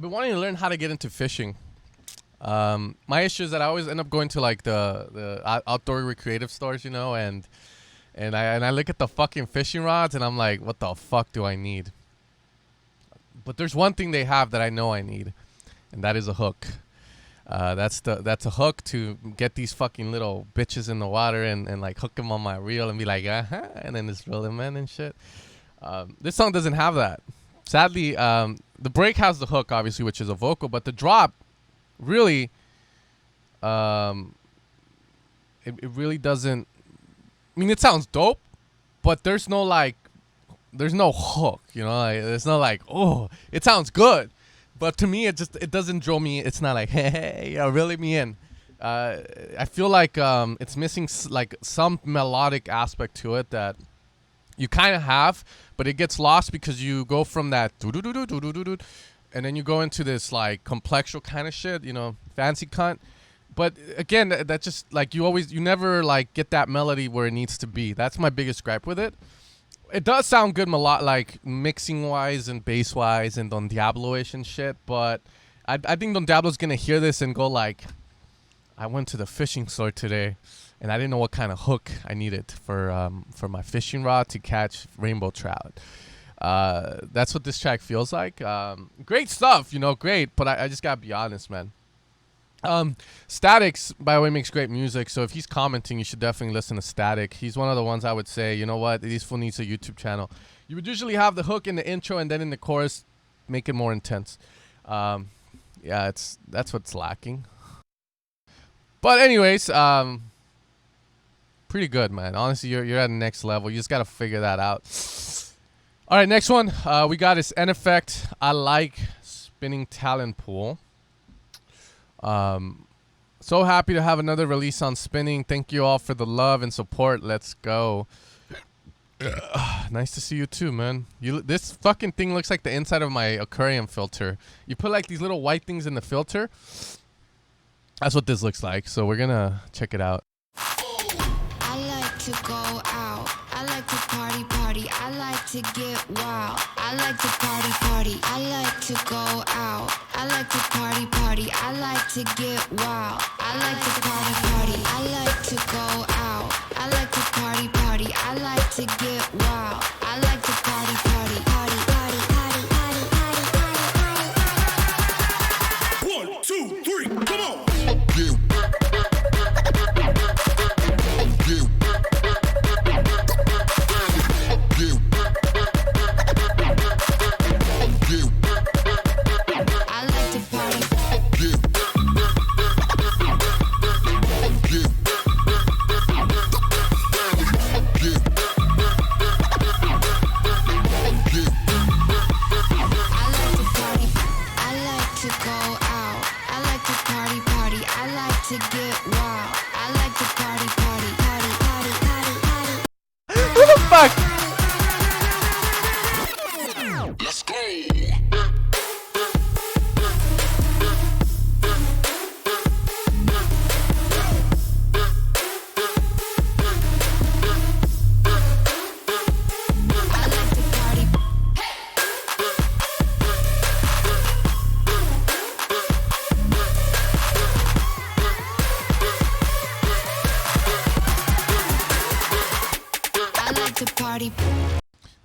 been wanting to learn how to get into fishing. My issue is that I always end up going to like the outdoor recreative stores, you know, and I look at the fucking fishing rods and I'm like, what the fuck do I need? But there's one thing they have that I know I need, and that is a hook. That's a hook to get these fucking little bitches in the water and like hook them on my reel and be like, and then just reel them in and shit. This song doesn't have that. Sadly, the break has the hook, obviously, which is a vocal, but the drop really, it really doesn't. I mean, it sounds dope, but there's no hook, you know. Like, there's no like, oh, it sounds good, but to me, it doesn't draw me. It's not like, hey, really me in. I feel like it's missing like some melodic aspect to it that you kind of have, but it gets lost because you go from that and then you go into this like complexual kind of shit, you know, fancy cunt. But again, that just like you never like get that melody where it needs to be. That's my biggest gripe with it. It does sound good like mixing wise and bass wise and Don Diablo-ish and shit, but I think Don Diablo's gonna hear this and go like, I went to the fishing store today and I didn't know what kind of hook I needed for my fishing rod to catch rainbow trout. That's what this track feels like. Great stuff, you know, great, but I just gotta be honest, man. Static's, by the way, makes great music, so if he's commenting, you should definitely listen to Static. He's one of the ones I would say, you know what, this fool needs a YouTube channel. You would usually have the hook in the intro and then in the chorus make it more intense. Yeah, that's what's lacking. But anyways, pretty good, man. Honestly, you're at the next level. You just gotta figure that out. All right, next one we got is N Effect. I like Spinning Talent Pool. So happy to have another release on Spinning. Thank you all for the love and support. Let's go. Nice to see you too, man. This fucking thing looks like the inside of my aquarium filter. You put like these little white things in the filter. That's what this looks like. So we're gonna check it out. I like to go out. I like to party. I like to get wild. I like to party. I like to go out. I like to party. I like to get wild. I like to party. I like to go out. I like to party. I like to get wild. I like to party. One, two, three, come on. Fuck. Let's go.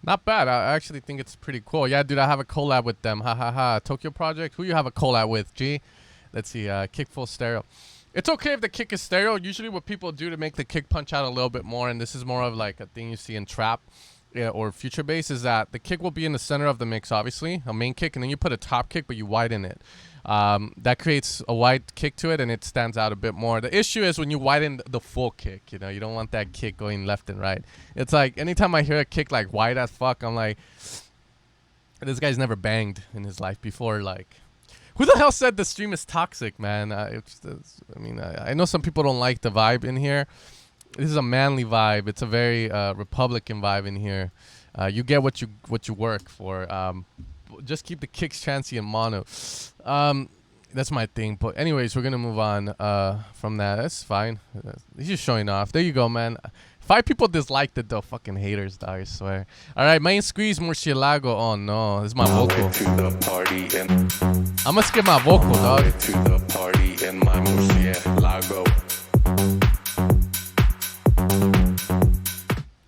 Not bad. I actually think it's pretty cool. Yeah, dude, I have a collab with them. Ha ha ha. Tokyo Project. Who you have a collab with? G. Let's see. Kick full stereo. It's okay if the kick is stereo. Usually what people do to make the kick punch out a little bit more, and this is more of like a thing you see in trap, or future bass, is that the kick will be in the center of the mix, obviously, a main kick, and then you put a top kick, but you widen it. That creates a wide kick to it, and it stands out a bit more. The issue is when you widen the full kick, you know, you don't want that kick going left and right. It's like anytime I hear a kick like wide as fuck, I'm like, this guy's never banged in his life before. Like, who the hell said the stream is toxic, man? I know some people don't like the vibe in here. This is a manly vibe. It's a very Republican vibe in here. You get what you work for. Just keep the kicks chancy and mono. that's my thing. But anyways, we're gonna move on from that. That's fine. He's just showing off. There you go, man. 5 people disliked it though. Fucking haters, dog, I swear. All right, main squeeze murcielago. Oh no, this is my vocal. I'm gonna skip my vocal, dog. To the party in my murcielago.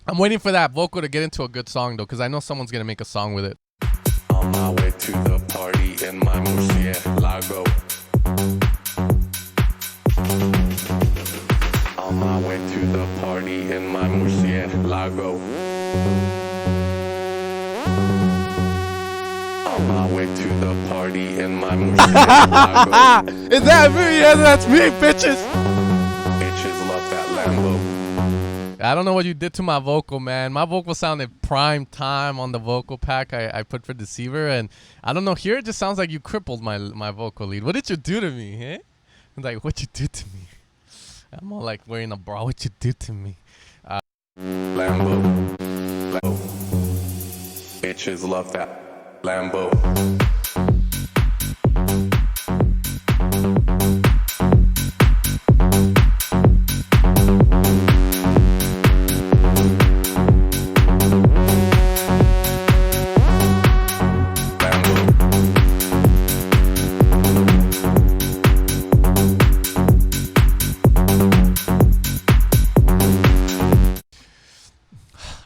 I'm waiting for that vocal to get into a good song though, because I know someone's gonna make a song with it. On my way to the party in my murcielago. On my way to the party in my murcielago. On my way to the party in my murcielago. Is that me? Yeah, that's me, bitches. Bitches love that Lambo. I don't know what you did to my vocal, man. My vocal sounded prime time on the vocal pack I put for Deceiver, and I don't know, here it just sounds like you crippled my vocal lead. What did you do to me, eh? Like, what you do to me? I'm all like wearing a bra. What you do to me? Lambo. Lambo. Bitches love that Lambo.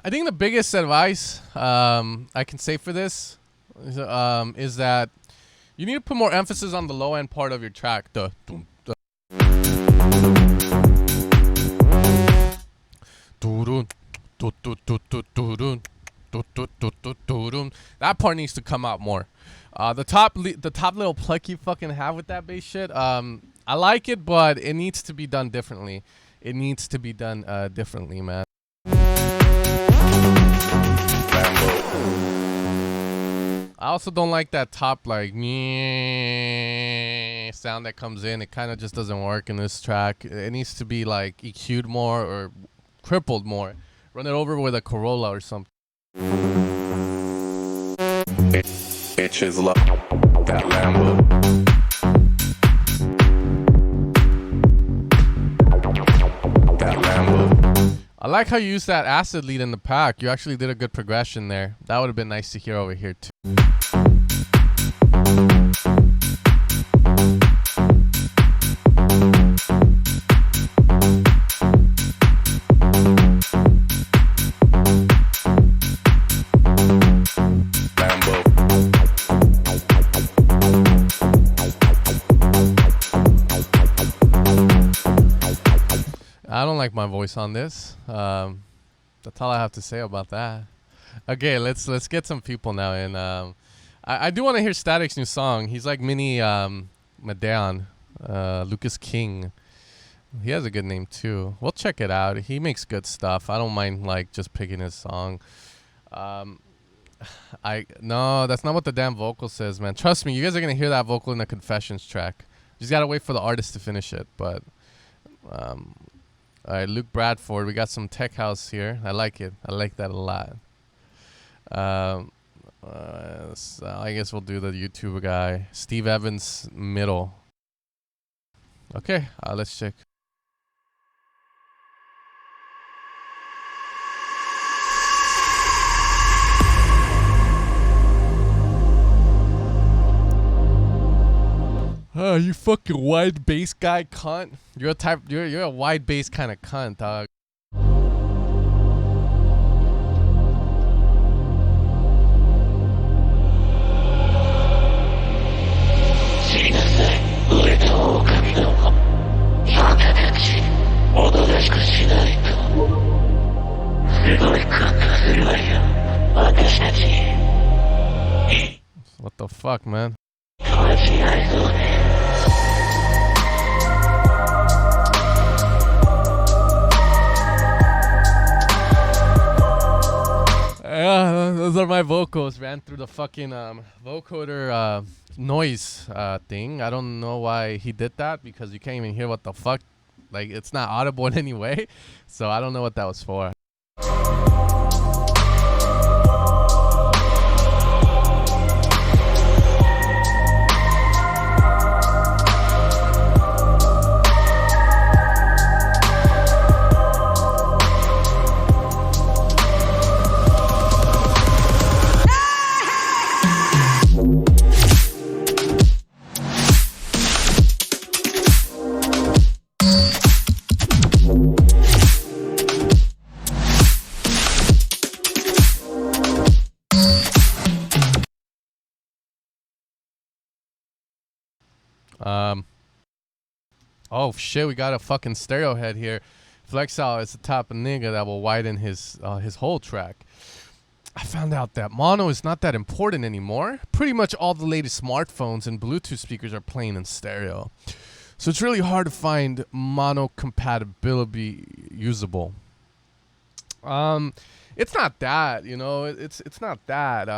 I think the biggest advice I can say for this is that you need to put more emphasis on the low end part of your track. That part needs to come out more. The top little pluck you fucking have with that bass shit, I like it, but it needs to be done differently. It needs to be done differently, man. I also don't like that top like sound that comes in. It kind of just doesn't work in this track. It needs to be like EQ'd more or crippled more. Run it over with a Corolla or something. Bitches love that Lambo. That Lambo. I like how you used that acid lead in the pack. You actually did a good progression there. That would have been nice to hear over here too. I don't like my voice on this. That's all I have to say about that. Okay, let's get some people now in. I do want to hear Static's new song. He's like mini Madeon, Lucas King. He has a good name too. We'll check it out. He makes good stuff. I don't mind like just picking his song. No, that's not what the damn vocal says, man. Trust me, you guys are gonna hear that vocal in the Confessions track. You just gotta wait for the artist to finish it. But all right, Luke Bradford. We got some tech house here. I like it. I like that a lot. So I guess we'll do the YouTuber guy. Steve Evans, middle. Okay, let's check. Oh, you fucking wide bass guy cunt. You're a wide bass kind of cunt, dog. What the fuck, man? Yeah, those are my vocals. Ran through the fucking vocoder noise thing. I don't know why he did that, because you can't even hear what the fuck. Like, it's not audible in any way. So I don't know what that was for. Oh shit, we got a fucking stereo head here. Flexal is the type of nigga that will widen his whole track. I found out that mono is not that important anymore. Pretty much all the latest smartphones and Bluetooth speakers are playing in stereo. So it's really hard to find mono compatibility usable. It's not that, you know, it's not that.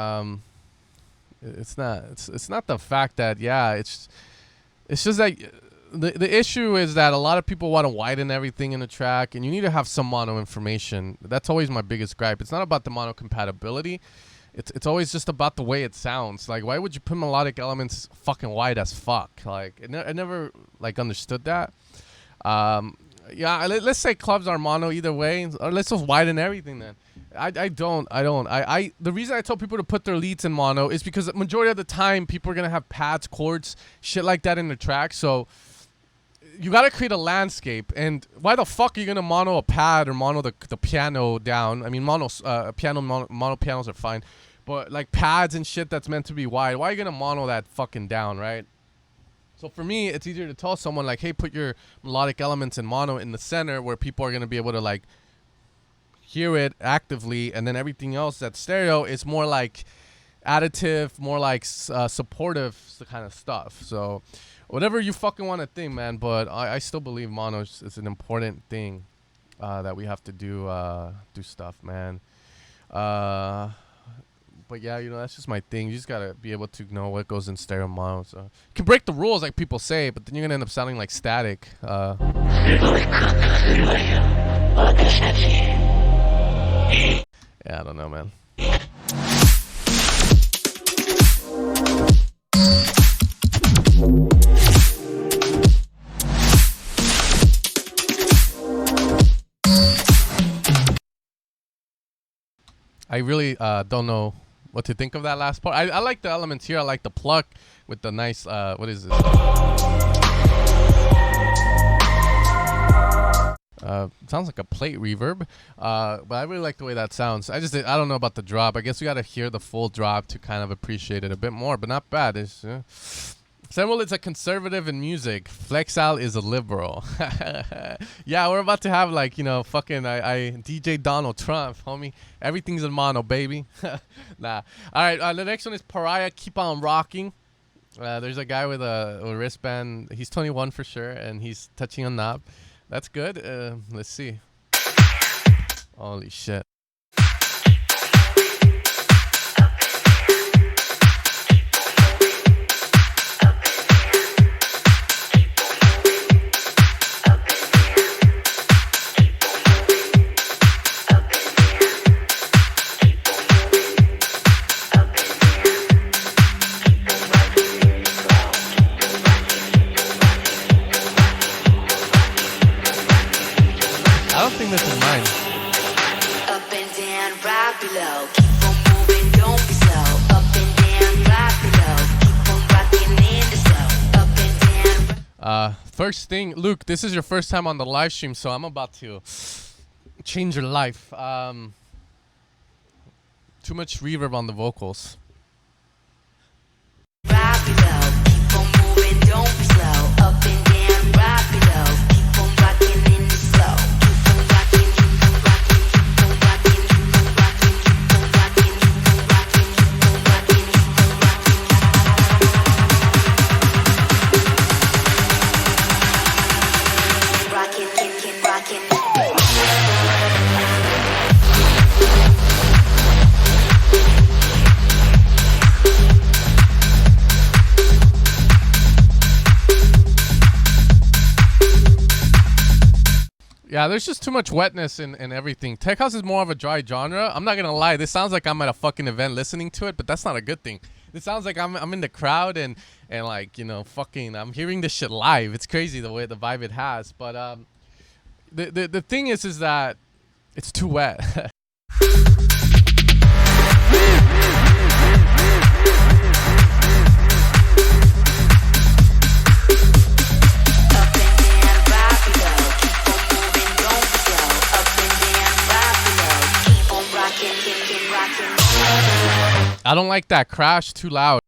It's not the fact that, yeah, it's just that the issue is that a lot of people want to widen everything in the track, and you need to have some mono information. That's always my biggest gripe. It's not about the mono compatibility. It's always just about the way it sounds. Like, why would you put melodic elements fucking wide as fuck? Like, I never like understood that. Yeah, let's say clubs are mono either way, or let's just widen everything then. The reason I tell people to put their leads in mono is because the majority of the time people are gonna have pads, chords, shit like that in the track. So you gotta create a landscape. And why the fuck are you gonna mono a pad or mono the piano down? I mean, mono pianos are fine, but like pads and shit that's meant to be wide, why are you gonna mono that fucking down, right? So for me, it's easier to tell someone like, hey, put your melodic elements in mono in the center where people are gonna be able to like hear it actively, and then everything else that's stereo is more like additive, more like supportive kind of stuff. So whatever you fucking want to think, man, but I still believe mono is an important thing that we have to do stuff, man. But yeah, you know, that's just my thing. You just gotta be able to know what goes in stereo mono. So you can break the rules like people say, but then you're gonna end up sounding like static. Yeah, I don't know, man. I really don't know what to think of that last part. I like the elements here. I like the pluck with the nice, what is this? Sounds like a plate reverb, but I really like the way that sounds. I don't know about the drop. I guess we gotta hear the full drop to kind of appreciate it a bit more, but not bad. Samuel is a conservative in music. Flexal is a liberal. Yeah, we're about to have like, you know, fucking I DJ Donald Trump, homie. Everything's in mono, baby. Nah. All right, the next one is Pariah, Keep On Rocking. There's a guy with a wristband. He's 21 for sure, and he's touching a knob. That's good. Let's see. Holy shit. I don't think this is mine. Up and down, right below. Keep on moving, don't be slow. Up and down, right below. Keep on rocking in the slow. Up and down. First thing, Luke, this is your first time on the live stream, so I'm about to change your life. Too much reverb on the vocals. Right below. Keep on moving, don't be slow. Up and down, right below. Keep on rocking in the slow. Keep on rocking, keep on rocking, keep on rocking, keep on rocking, keep on rocking, keep on rocking, keep on rocking, keep on rocking. Rocking, rocking. Yeah, there's just too much wetness in everything. Tech house is more of a dry genre. I'm not gonna lie, this sounds like I'm at a fucking event listening to it, but that's not a good thing. It sounds like I'm in the crowd and like, you know, fucking I'm hearing this shit live. It's crazy the way the vibe it has. But the thing is that it's too wet. I don't like that crash too loud.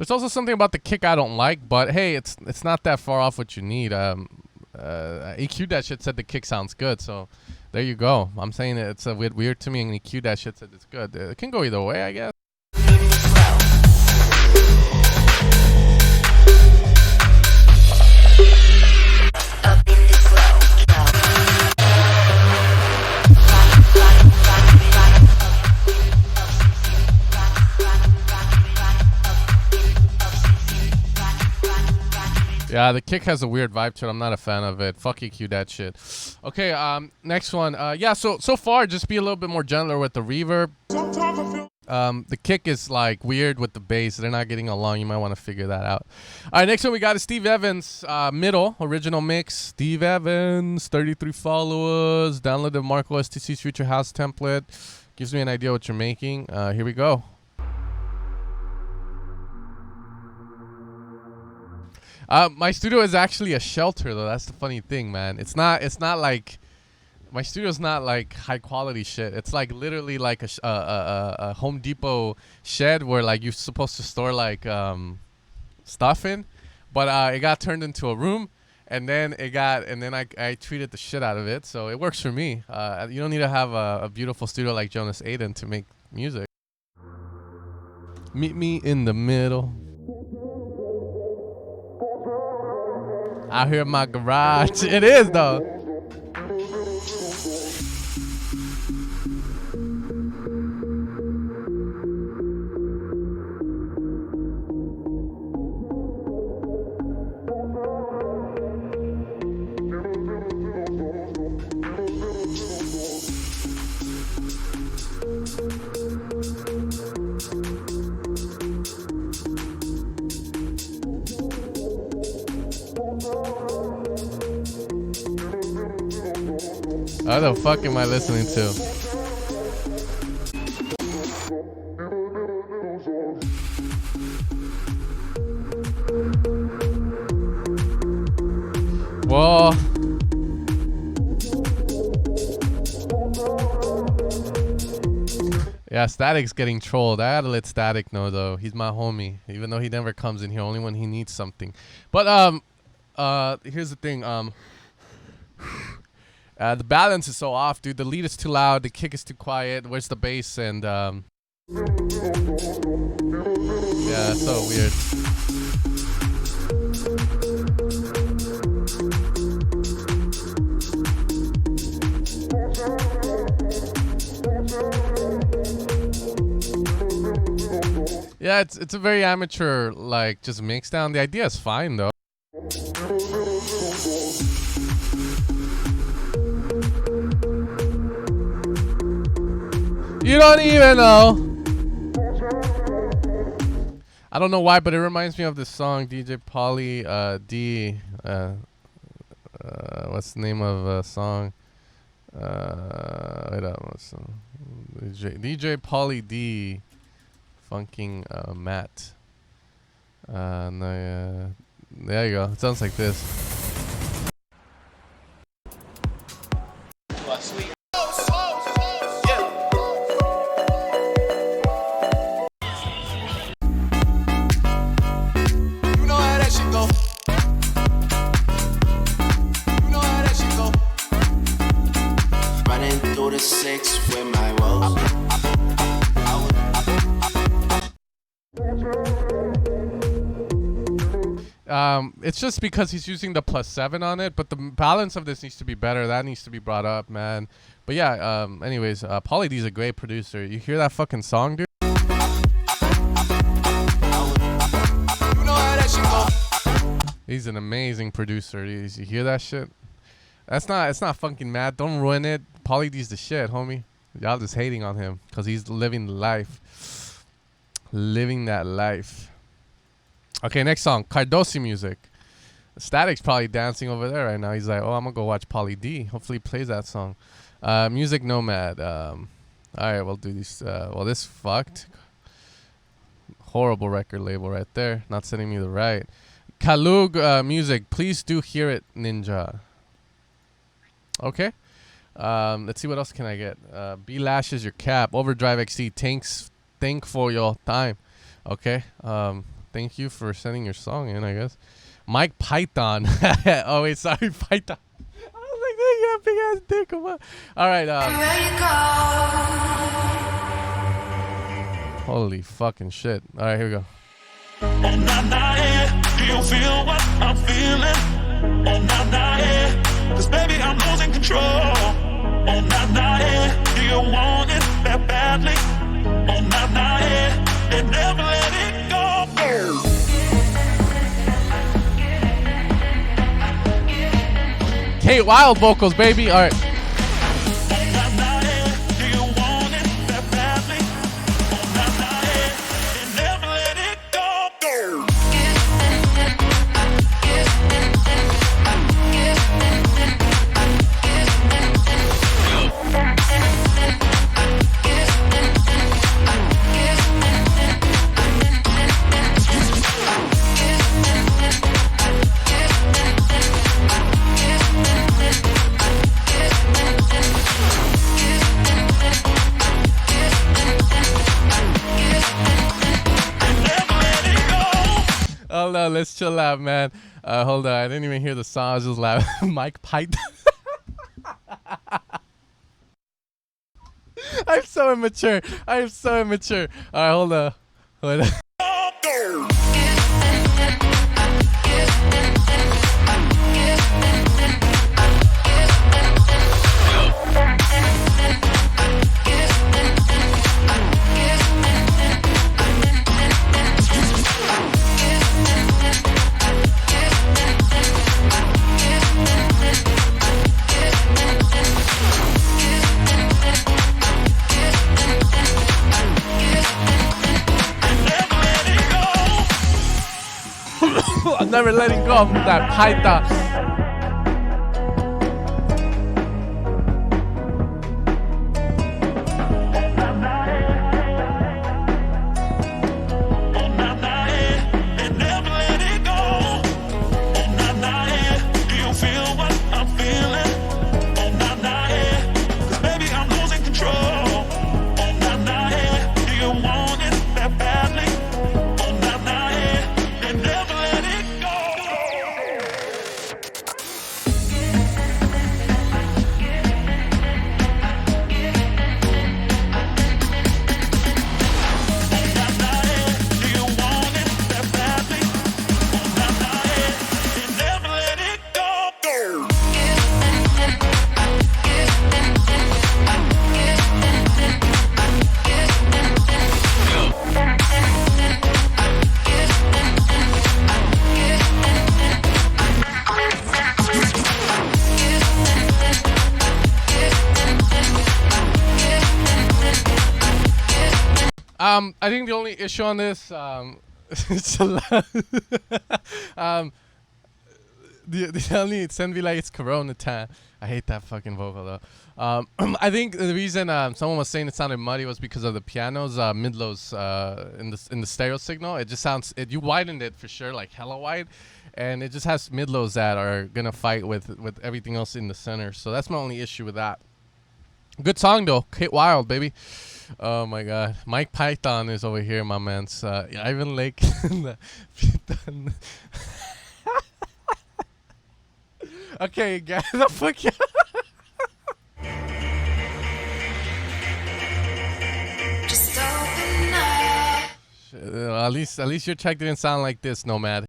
There's also something about the kick I don't like, but hey, it's not that far off what you need. EQ that shit said the kick sounds good, so there you go. I'm saying it's a bit weird to me, and EQ that shit said it's good. It can go either way, I guess. Yeah, the kick has a weird vibe to it. I'm not a fan of it. Fuck EQ that shit. Okay, next one. Yeah, so far, just be a little bit more gentler with the reverb. The kick is like weird with the bass. They're not getting along. You might want to figure that out. All right, next one we got is Steve Evans, middle original mix. Steve Evans, 33 followers. Download the Marco STC's Future House template. Gives me an idea what you're making. Here we go. My studio is actually a shelter though. That's the funny thing, man. It's not like my studio's not like high quality shit. It's like literally like a Home Depot shed where like you're supposed to store like stuff in, but it got turned into a room, and then I treated the shit out of it, so it works for me. You don't need to have a beautiful studio like Jonas Aiden to make music. Meet me in the middle. Out here in my garage. It is though. What the fuck am I listening to? Whoa. Yeah, Static's getting trolled. I gotta let Static know though. He's my homie. Even though he never comes in here, only when he needs something. But here's the thing. The balance is so off, dude. The lead is too loud. The kick is too quiet. Where's the bass? And yeah, it's so weird. Yeah, it's a very amateur like just mix down. The idea is fine though. You don't even know. I don't know why, but it reminds me of this song, DJ Pauly D. What's the name of the song? Wait up, what's the DJ Pauly D. Funking Matt. No, there you go. It sounds like this. It's just because he's using the +7 on it, but the balance of this needs to be better. That needs to be brought up, man. But yeah, anyways, Pauly D's a great producer. You hear that fucking song, dude? He's an amazing producer. You hear that shit? It's not fucking mad. Don't ruin it. Pauly D's the shit, homie. Y'all just hating on him because he's living the life. Living that life. Okay, next song, Cardosi music. Static's probably dancing over there right now. He's like, oh, I'm gonna go watch Pauly D. Hopefully he plays that song. Music Nomad. All right, we'll do these. Well, this fucked. Horrible record label right there. Not sending me the right. Kalug music. Please do hear it, Ninja. Okay. Let's see what else can I get. B Lashes your cap. Overdrive XT. Thank for your time. Okay. Thank you for sending your song in, I guess. Mike Python. Oh, wait, sorry, Python. I was like, hey, you got big ass dick. Come on. All right. Holy fucking shit. All right, here we go. Oh, nah, nah, yeah. Do you feel what I'm feeling? Oh, nah, nah, yeah. 'Cause baby, I'm losing control. Oh, nah, nah, yeah. Do you want it that badly? Oh, nah, nah, yeah. And never let it go. Kate Wild vocals, baby. All right. Oh, nah, nah, yeah. Do you want it that badly? Oh, nah, nah, yeah. And never let it go. Hold on, let's chill out, man. Hold on, I didn't even hear the song. I was just laughing. Mike Python. I'm so immature. I am so immature. All right, hold on. Hold on. I'm never letting go of that Python. I think the only issue on this, it's a lot. The only send me like it's Corona time. I hate that fucking vocal though. I think the reason someone was saying it sounded muddy was because of the piano's mid-lows in the stereo signal. It just sounds you widened it for sure, like hella wide, and it just has mid-lows that are gonna fight with everything else in the center. So that's my only issue with that. Good song though, Kate Wild, baby. Oh my god, Mike Python is over here, my man's Ivan Lake. Okay, get the fuck out. Just open up. At least your track didn't sound like this, Nomad.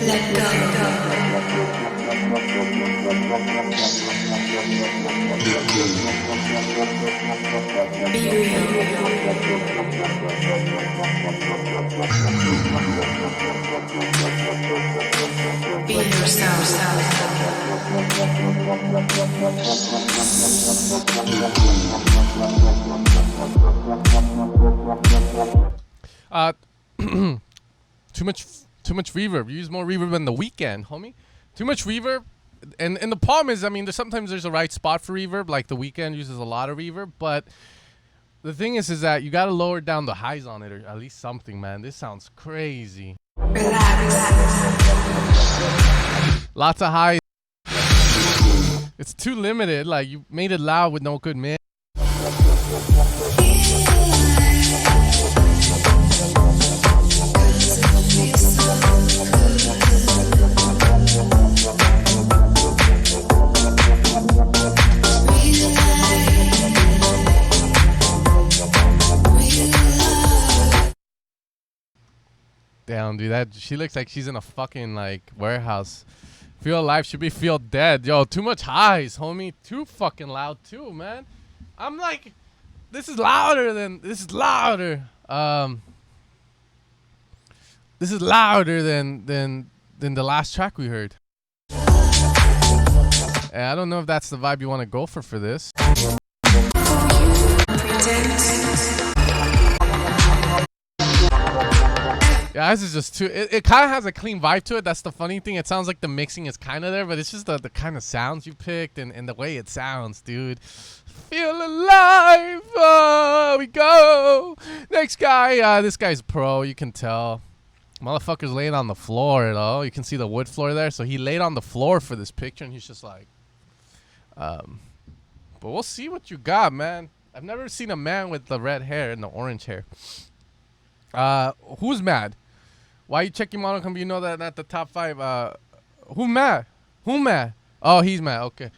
Let go. Be real. Be yourself. Too much reverb. Use more reverb than the weekend, homie. Too much reverb. And the problem is, I mean, sometimes there's a right spot for reverb. Like the weekend uses a lot of reverb, but the thing is that you gotta lower down the highs on it, or at least something, man. This sounds crazy. Lots of highs. It's too limited. Like you made it loud with no good mix. Damn, dude, that she looks like she's in a fucking like warehouse. Feel alive should be feel dead. Yo, too much highs, homie. Too fucking loud too, man. I'm like, this is louder. This is louder than the last track we heard. And I don't know if that's the vibe you want to go for this. Yeah, this is just too. It kind of has a clean vibe to it. That's the funny thing. It sounds like the mixing is kind of there, but it's just the kind of sounds you picked and the way it sounds, dude. Feel alive. Oh, we go. Next guy. This guy's pro. You can tell. Motherfucker's laying on the floor, you know. You can see the wood floor there. So he laid on the floor for this picture, and he's just like, but we'll see what you got, man. I've never seen a man with the red hair and the orange hair. Who's mad? Why you checking Monocom? You know that at the top 5. Who mad? Who mad? Oh, he's mad. Okay.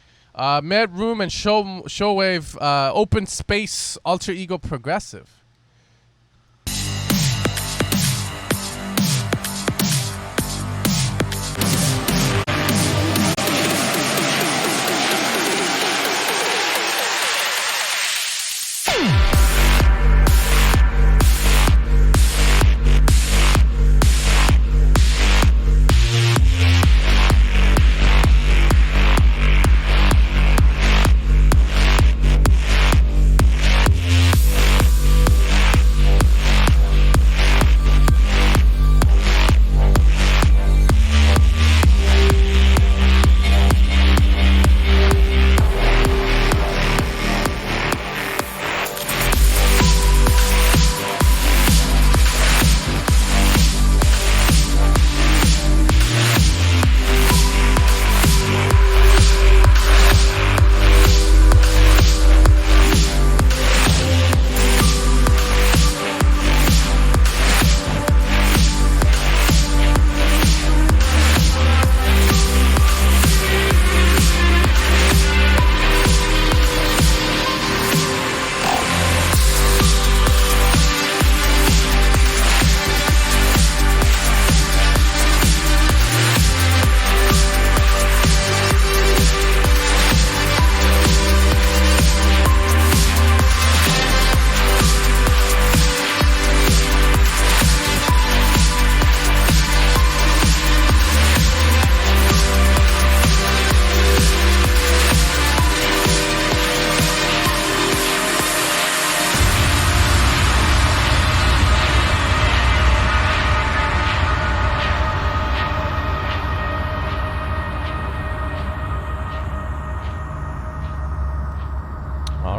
Med Room and Showwave. Open Space. Alter Ego Progressive.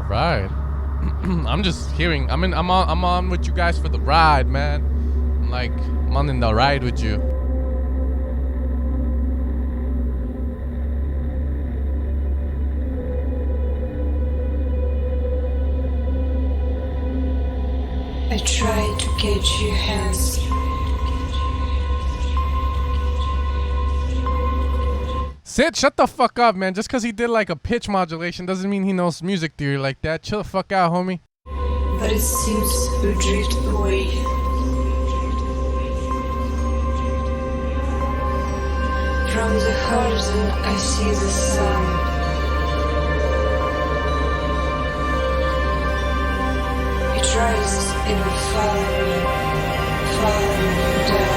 Right. I'm just hearing. I'm on with you guys for the ride, man. I'm on in the ride with you. I tried to catch your hands. Sid, shut the fuck up, man. Just because he did like a pitch modulation doesn't mean he knows music theory like that. Chill the fuck out, homie. But it seems we drift away. From the horizon I see the sun. It rises and falling down.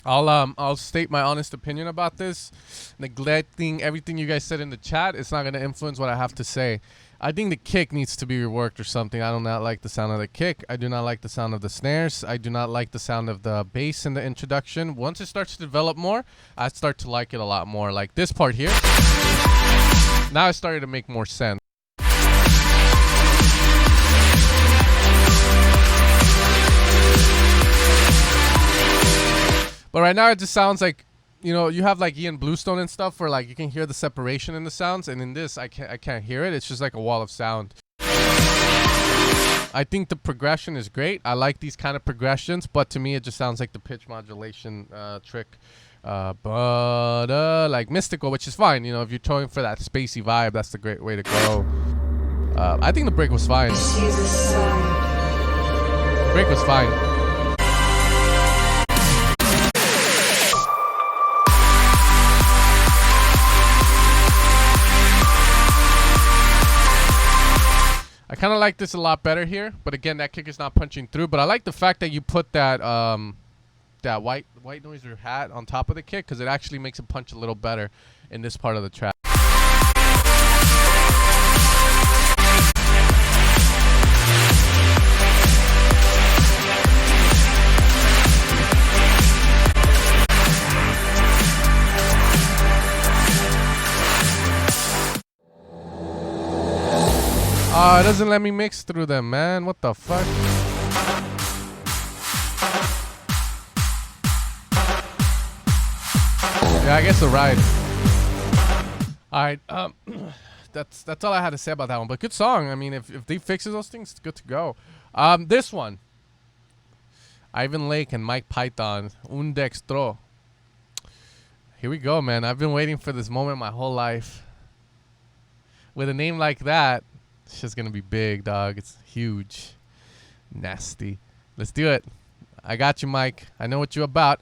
I'll state my honest opinion about this. Neglecting everything you guys said in the chat, it's not gonna influence what I have to say. I think the kick needs to be reworked or something. I do not like the sound of the kick. I do not like the sound of the snares. I do not like the sound of the bass in the introduction. Once it starts to develop more, I start to like it a lot more. Like this part here. Now it started to make more sense. But right now it just sounds like, you know, you have like Ian Bluestone and stuff where like you can hear the separation in the sounds, and in this I can't hear it. It's just like a wall of sound. I think the progression is great. I like these kind of progressions, but to me it just sounds like the pitch modulation trick. Like mystical, which is fine. You know, if you're going for that spacey vibe, that's the great way to go. I think the break was fine. See the sun. Break was fine. I kind of like this a lot better here, but again, that kick is not punching through. But I like the fact that you put that that white noiser hat on top of the kick, because it actually makes it punch a little better in this part of the track. Oh, it doesn't let me mix through them, man. What the fuck? Yeah, I guess the ride. Alright, that's all I had to say about that one. But good song. I mean, if they fixes those things, it's good to go. This one. Ivan Lake and Mike Python. Un Dextro. Here we go, man. I've been waiting for this moment my whole life. With a name like that, it's just gonna be big, dog. It's huge. Nasty. Let's do it. I got you, Mike. I know what you're about.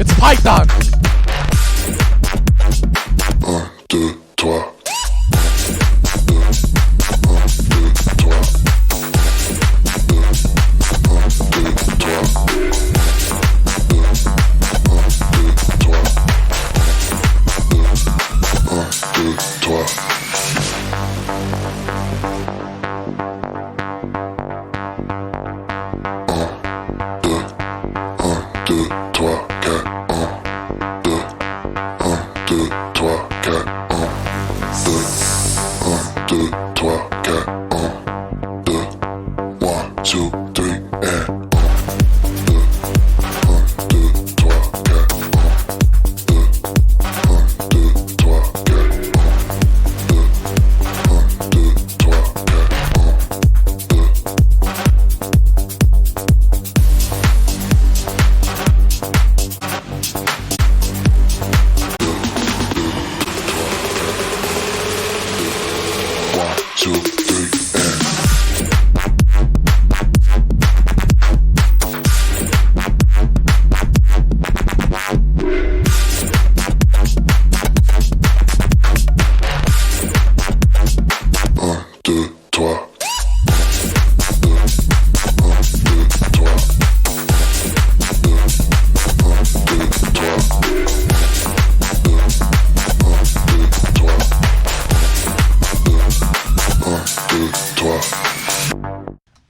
It's Python. 1, 2, 3.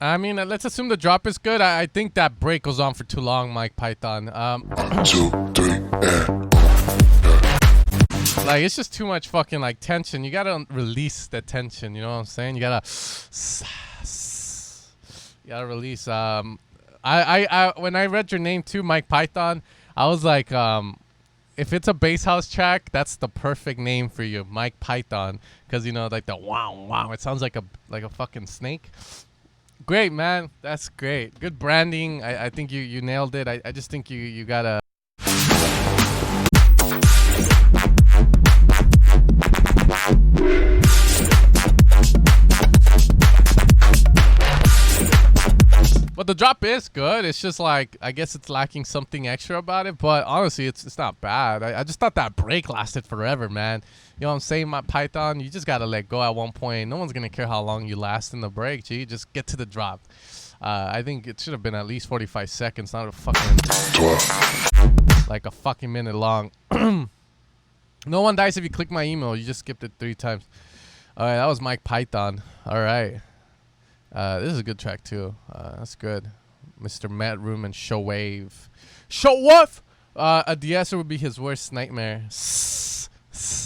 I mean, let's assume the drop is good. I think that break goes on for too long, Mike Python. 2, 3, and like, it's just too much fucking like tension. You gotta release the tension. You know what I'm saying? You gotta release. I when I read your name too, Mike Python, I was like, if it's a bass house track, that's the perfect name for you, Mike Python, because you know, like the wow wow, it sounds like a fucking snake. Great, man. That's great. Good branding. I think you nailed it. I just think you gotta. But the drop is good. It's just like, I guess it's lacking something extra about it. But honestly, it's not bad. I just thought that break lasted forever, man. You know what I'm saying, my Python? You just got to let go at one point. No one's going to care how long you last in the break, G. Just get to the drop. I think it should have been at least 45 seconds, not a fucking... like a fucking minute long. No one dies if you click my email. You just skipped it 3 times. All right, that was Mike Python. All right. This is a good track too. That's good. Mr. Matt Room and Showwave. Show what? A de-esser would be his worst nightmare.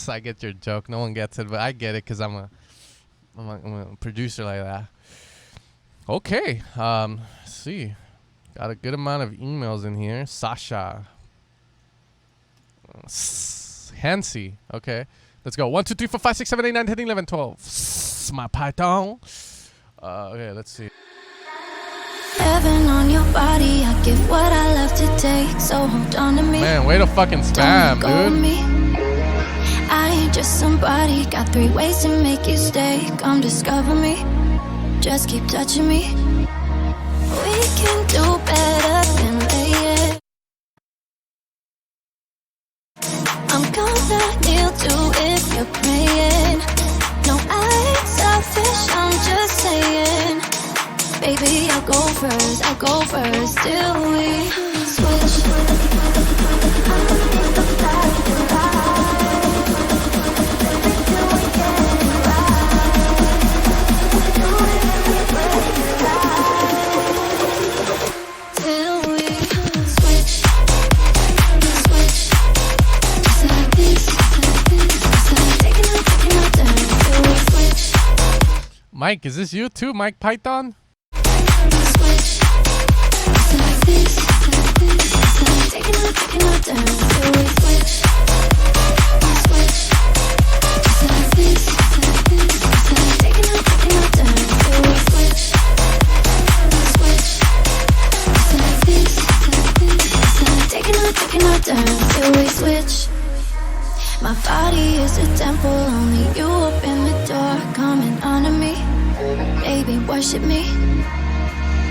I get your joke. No one gets it, but I get it because I'm a producer like that. Okay. Let's see. Got a good amount of emails in here. Sasha. Hansi. Okay. Let's go. 1, 2, 3, 4, 5, 6, 7, 8, 9, 10, 11, 12. My Python. Okay, let's see. Heaven on your body, I give what I love to take. So hold on to me. Man, way to fucking spam, dude. Me. I ain't just somebody. Got 3 ways to make you stay. Come discover me. Just keep touching me. We can do better than lay it. I'm gonna kneel to if you're praying. No, I ain't selfish, I'm just saying. Baby, I'll go first till we switch. Till we switch. Just like this, just like taking our time till we switch. Mike, is this you too, Mike Python? Switch. Just like this, just like taking our time till we switch. Just like this, just like taking our time till we switch. Just like this, just like taking our time till we switch. My body is a temple, only you open the door. Come and honor me, baby, worship me.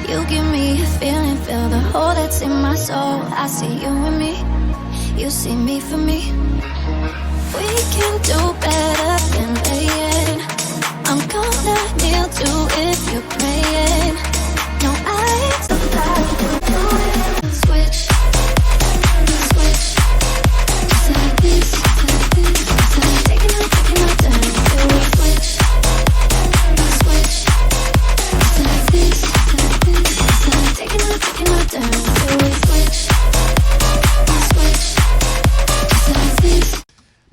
You give me a feeling, feel the hole that's in my soul. I see you in me, you see me for me. We can do better than laying. I'm gonna kneel to if you're praying. No, I ain't somebody to do it. Switch. Just like this. Just like taking our time till we switch. Just like this. Just like taking our time till we switch. Just like this.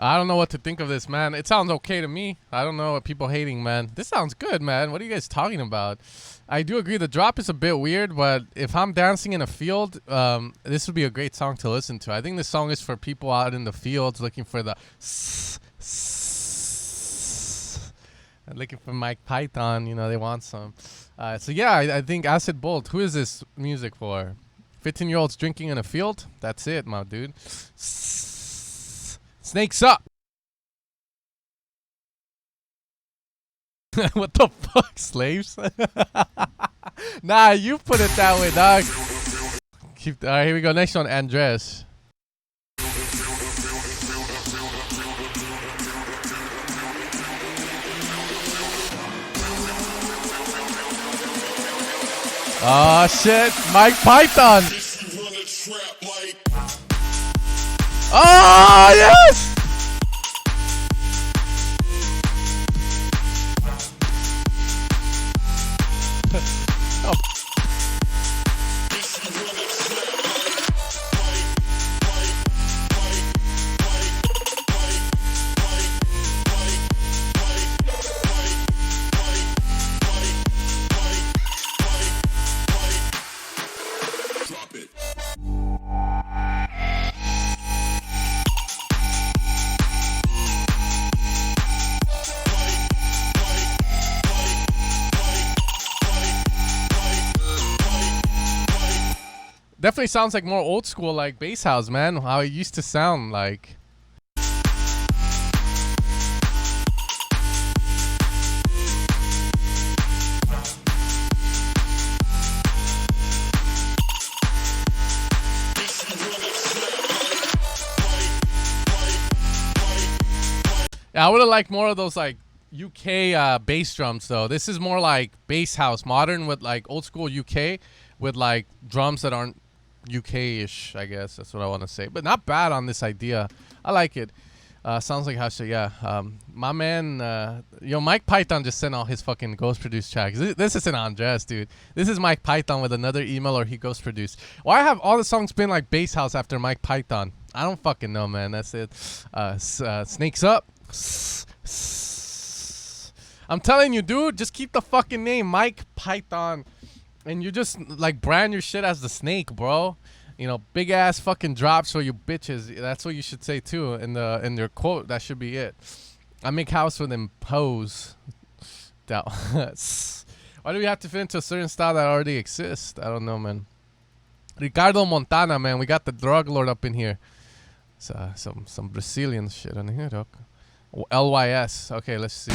I don't know what to think of this, man. It sounds okay to me. I don't know what people hating, man. This sounds good, man. What are you guys talking about? I do agree the drop is a bit weird, but if I'm dancing in a field, this would be a great song to listen to. I think this song is for people out in the fields looking for the and looking for Mike Python. You know, they want some. So yeah, I think Acid Bolt. Who is this music for? 15-year-olds drinking in a field? That's it, my dude. Snakes up. What the fuck, slaves? Nah, you put it that way, dog. All right, here we go. Next one, Andres. Oh shit, Mike Python. Oh yes. Oh. Definitely sounds like more old school, like bass house, man. How it used to sound like. Yeah, I would have liked more of those like UK bass drums though. This is more like bass house, modern with like old school UK with like drums that aren't UK-ish, I guess. That's what I want to say. But not bad on this idea. I like it. Sounds like how yeah. My man, Mike Python just sent all his fucking ghost produced tracks. This isn't Andres, dude. This is Mike Python with another email or he ghost produced. Why have all the songs been like bass house after Mike Python? I don't fucking know, man. That's it. Snakes Up. I'm telling you, dude, just keep the fucking name Mike Python and you just like brand your shit as the snake, bro. You know, big ass fucking drops for you bitches. That's what you should say too in their quote. That should be it. I make house with them pose. Why do we have to fit into a certain style that already exists? I don't know, man. Ricardo Montana, man. We got the drug lord up in here. Some Brazilian shit on here, dog. LYS. Okay, let's see.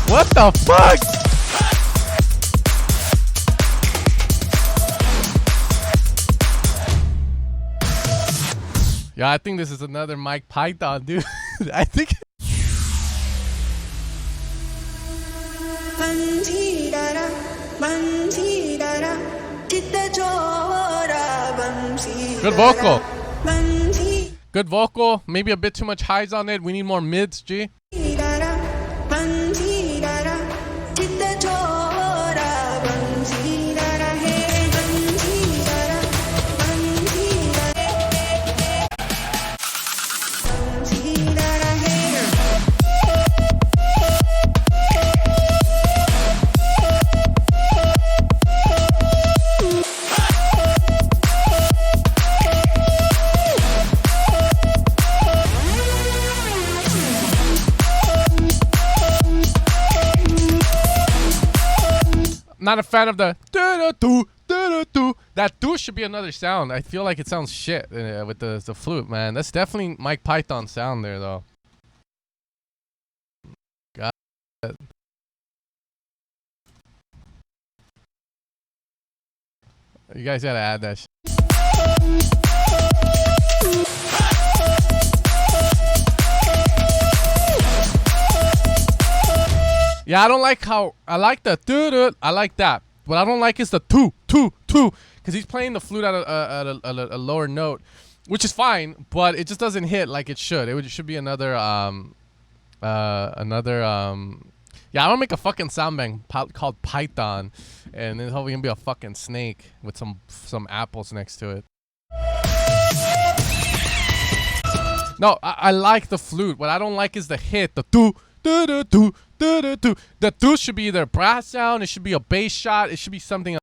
What the fuck? Yeah, I think this is another Mike Python, dude. I think. Good vocal. Good vocal. Maybe a bit too much highs on it. We need more mids, G. Not a fan of the do. That do should be another sound. I feel like it sounds shit with the flute, man. That's definitely Mike Python sound there, though. God. You guys gotta add that shit. Yeah, I don't like how I like the doo. I like that. What I don't like is the two, because he's playing the flute at a lower note, which is fine, but it just doesn't hit like it should. It should be another Yeah, I'm gonna make a fucking sound bang called Python, and then hopefully gonna be a fucking snake with some apples next to it. No, I like the flute. What I don't like is the hit, the do. The do should be either a brass sound, it should be a bass shot, it should be something else.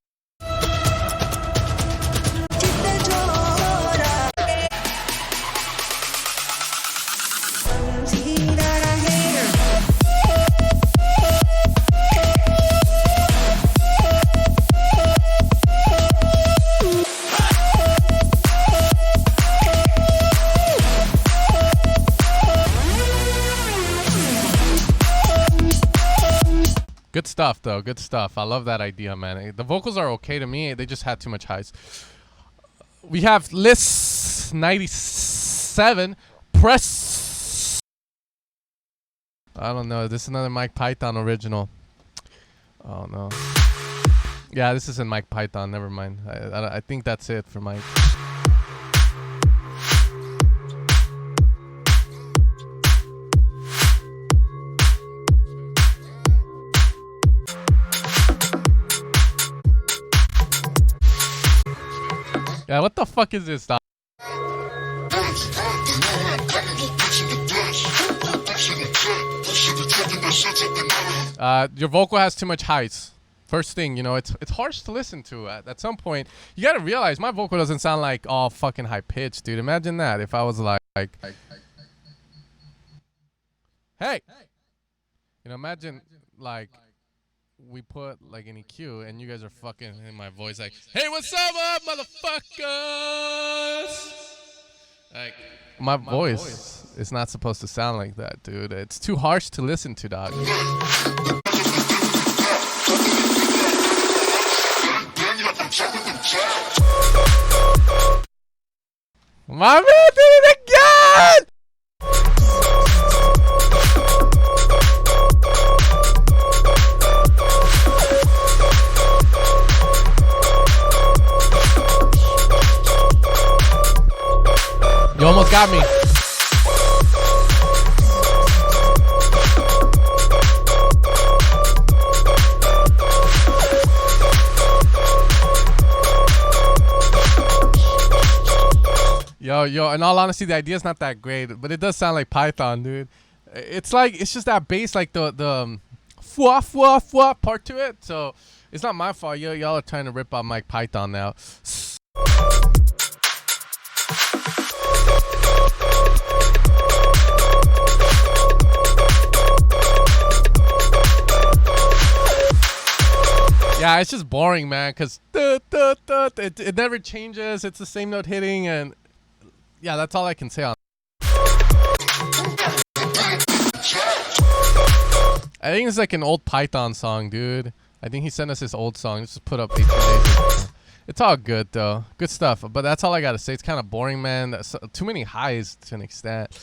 Good stuff, though. Good stuff. I love that idea, man. The vocals are okay to me. They just had too much highs. We have List 97. Press. I don't know. This is another Mike Python original. Oh, no. Yeah, this isn't Mike Python. Never mind. I think that's it for Mike. Yeah, what the fuck is this, dog? Your vocal has too much highs. First thing, you know, it's harsh to listen to. At some point, you gotta realize my vocal doesn't sound like all fucking high pitched, dude. Imagine that if I was like, hey, you know, imagine like we put like an EQ and you guys are fucking in my voice like, hey, what's up, motherfuckers? Like, my voice is not supposed to sound like that, dude. It's too harsh to listen to, dog. My man did it again! You almost got me. Yo, in all honesty, the idea is not that great, but it does sound like Python, dude. It's just that bass, like the fwa fwa fwa part to it. So it's not my fault. Y'all are trying to rip out Mike Python now. Yeah, it's just boring, man, because it never changes. It's the same note hitting, and yeah, that's all I can say on. I think it's like an old Python song, dude. I think he sent us his old song. Just put up 18 days. It's all good, though. Good stuff. But that's all I got to say. It's kind of boring, man. That's too many highs to an extent.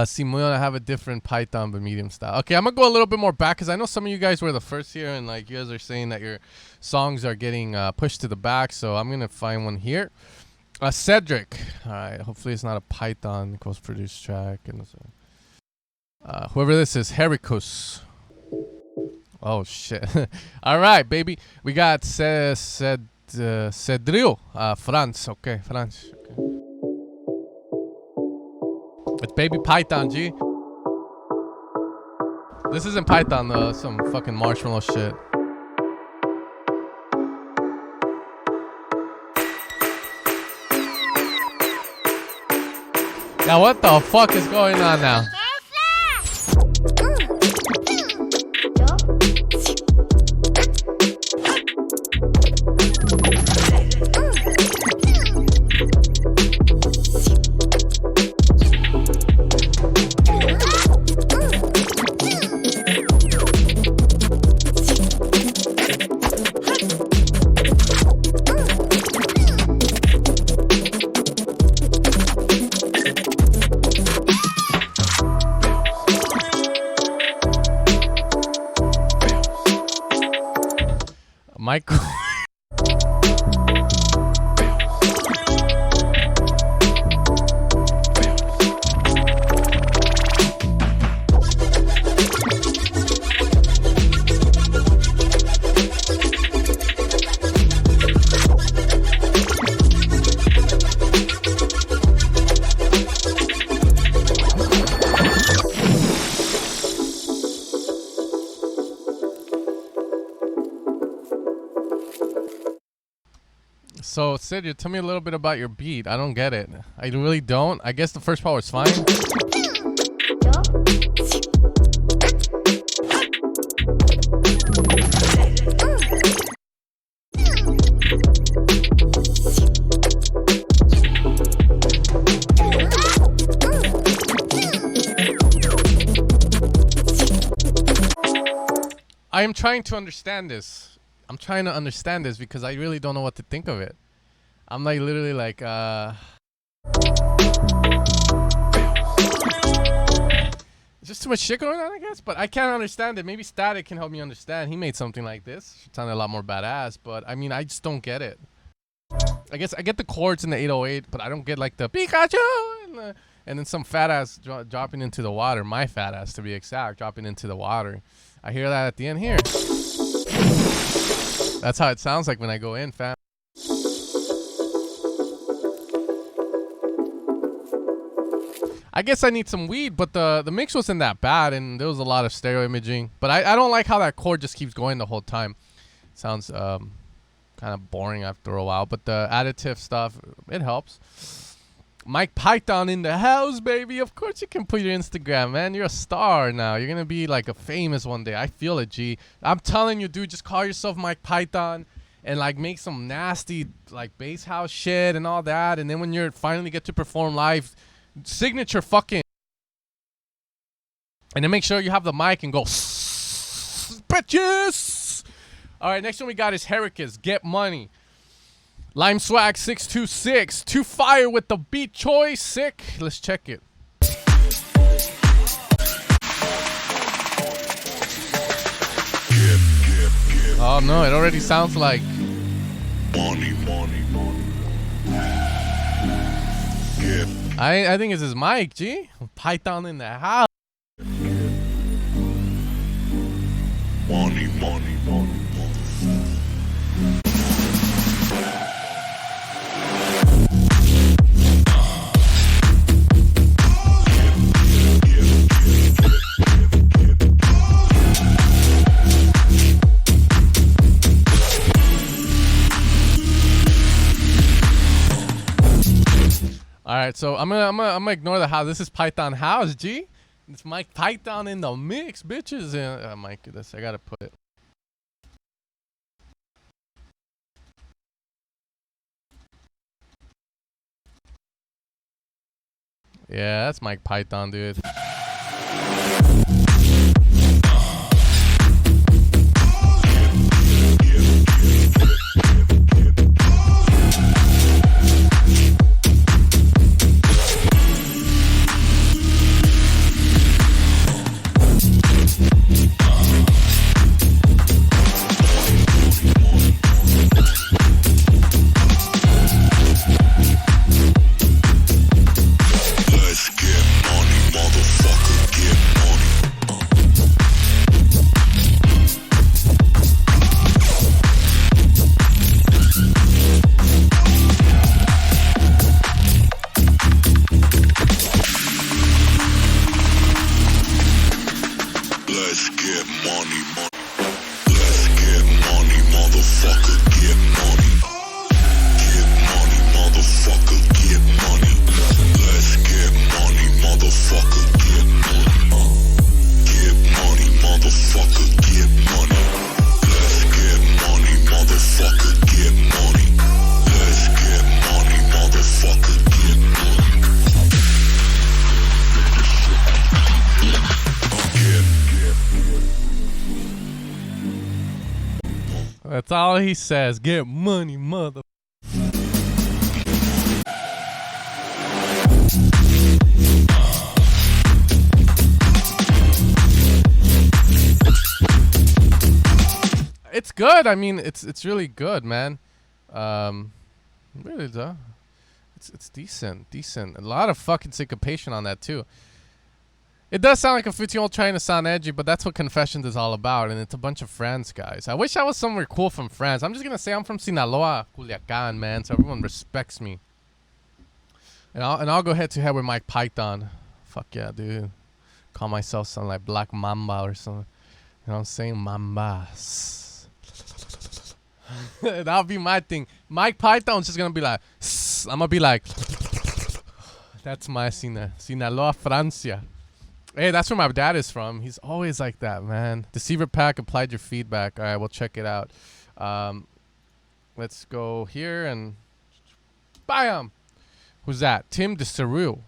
Simon, I have a different Python, but medium style. Okay, I'm going to go a little bit more back because I know some of you guys were the first here, and like you guys are saying that your songs are getting pushed to the back. So I'm going to find one here. Cedric. All right. Hopefully it's not a Python post-produced track. And whoever this is, Hericus. Oh, shit. All right, baby. We got Cedrio. France. Okay, France. Okay. It's Baby Python, G. This isn't Python, though. It's some fucking marshmallow shit. Now, what the fuck is going on now? Michael. So, Sid, tell me a little bit about your beat. I don't get it. I really don't. I guess the first part was fine. I am trying to understand this. I'm trying to understand this because I really don't know what to think of it. I'm like literally like it's just too much shit going on, I guess, but I can't understand it. Maybe Static can help me understand. He made something like this. It sounded a lot more badass, but I mean, I just don't get it. I guess I get the chords in the 808, but I don't get like the Pikachu and then some fat ass dropping into the water. My fat ass, to be exact, dropping into the water. I hear that at the end here. That's how it sounds like when I go in, fam. I guess I need some weed, but the mix wasn't that bad, and there was a lot of stereo imaging. But I don't like how that chord just keeps going the whole time. Sounds kind of boring after a while, but the additive stuff, it helps. Mike Python in the house, baby. Of course you can put your Instagram, man. You're a star now. You're going to be like a famous one day. I feel it, G. I'm telling you, dude, just call yourself Mike Python and like make some nasty like bass house shit and all that. And then when you're finally get to perform live, signature fucking. And then make sure you have the mic and go, bitches. All right, next one we got is Hericus, Get Money. Lime Swag 626, Too Fire with the beat choice, sick. Let's check it. Oh no, it already sounds like Money. I think it's his mic, G. Python in the house. Money. All right, so I'm gonna ignore the house. This is Python house, G. It's Mike Python in the mix, bitches. Mike, this I gotta put it. Yeah, that's Mike Python, dude. That's all he says. Get money, mother. It's good. I mean, it's really good, man. Really, though. It's decent. A lot of fucking syncopation on that too. It does sound like a 15-year-old trying to sound edgy, but that's what Confessions is all about, and it's a bunch of France guys. I wish I was somewhere cool from France. I'm just gonna say I'm from Sinaloa, Culiacan, man, so everyone respects me. And I'll go head to head with Mike Python. Fuck yeah, dude. Call myself something like Black Mamba or something. You know what I'm saying? Mambas. That'll be my thing. Mike Python's just gonna be like, I'm gonna be like, that's my Sinaloa, Francia. Hey, that's where my dad is from. He's always like that, man. Deceiver Pack applied your feedback. All right, we'll check it out. Let's go here and bam. Who's that? Tim DeSaru.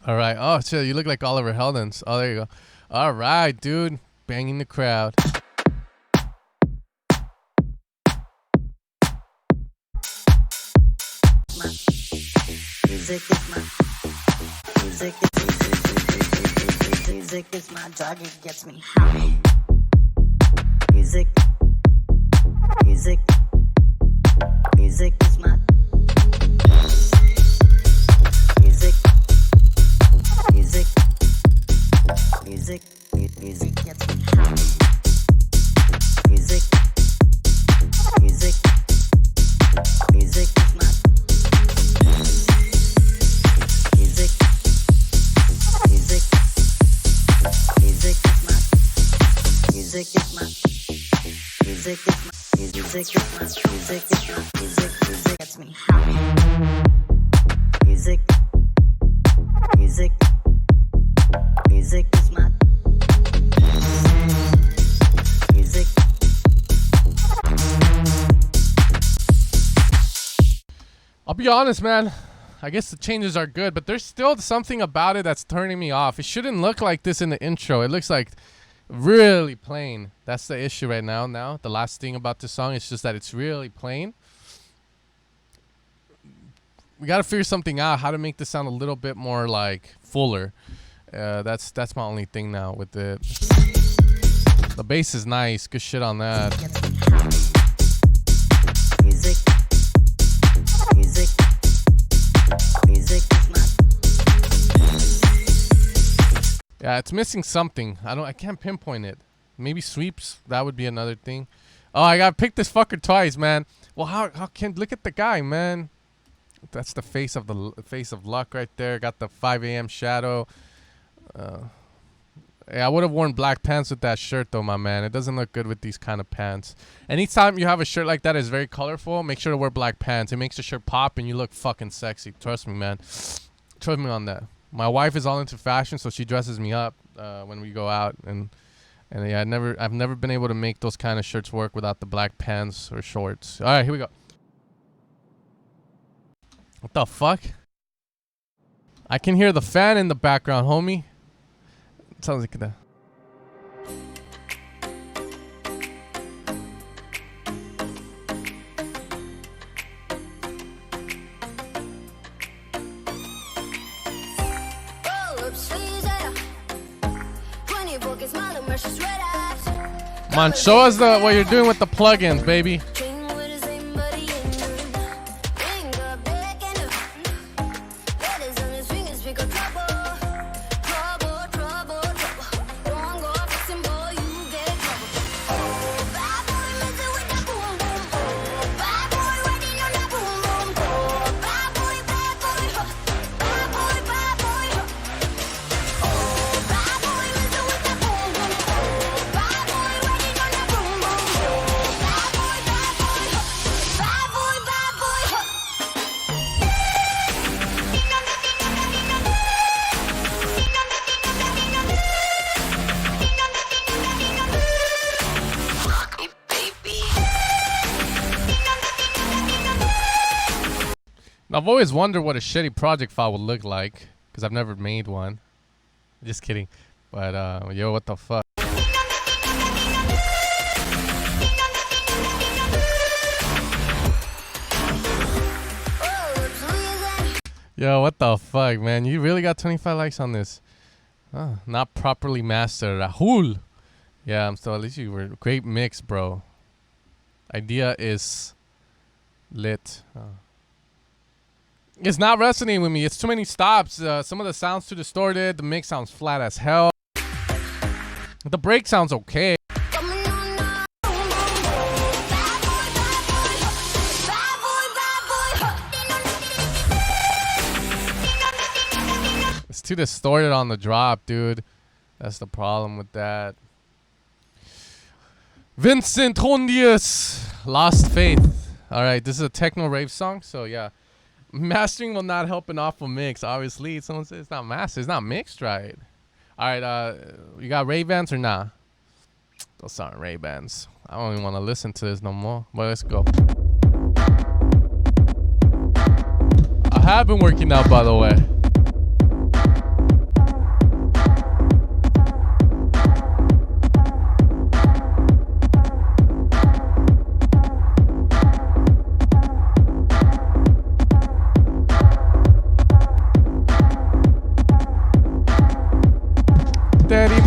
All right. Oh, shit, you look like Oliver Heldens. Oh, there you go. All right, dude. Banging the crowd. Music is my drug, it gets me high. Music is my music gets me high. Music is my music. Music is my music is my music gets me high. Music music music is my music. I'll be honest, man. I guess the changes are good, but there's still something about it that's turning me off. It shouldn't look like this in the intro. It looks like really plain. That's the issue right now. The last thing about this song is just that it's really plain. We got to figure something out, how to make this sound a little bit more like fuller. That's my only thing now with it. The bass is nice. Good shit on that. Music music music is my. Yeah, it's missing something. I can't pinpoint it. Maybe sweeps. That would be another thing. Oh, I gotta pick this fucker twice, man. Well, how can look at the guy, man? That's the face of luck right there. Got the 5 a.m. shadow. Yeah, I would have worn black pants with that shirt though, my man. It doesn't look good with these kind of pants. Anytime you have a shirt like that is very colorful, make sure to wear black pants. It makes the shirt pop and you look fucking sexy. Trust me, man. Trust me on that. My wife is all into fashion, so she dresses me up when we go out, and yeah, I've never been able to make those kind of shirts work without the black pants or shorts. All right, here we go. What the fuck? I can hear the fan in the background, homie. It sounds like that. Come on, show us what you're doing with the plugins, baby. I've always wondered what a shitty project file would look like, because I've never made one. Just kidding. But, yo, what the fuck? Yo, what the fuck, man? You really got 25 likes on this. Oh, not properly mastered. Rahul. Yeah, I'm still, at least you were great mix, bro. Idea is lit. Oh. It's not resonating with me. It's too many stops. Some of the sounds too distorted. The mix sounds flat as hell. The break sounds okay. It's too distorted on the drop, dude. That's the problem with that. Vincent Rondius, Lost Faith. All right, this is a techno rave song, so yeah. Mastering will not help an awful mix. Obviously, someone says it's not mastered. It's not mixed right. All right, you got Ray-Bans or nah? Those aren't Ray-Bans. I don't even want to listen to this no more. But let's go. I have been working out, by the way.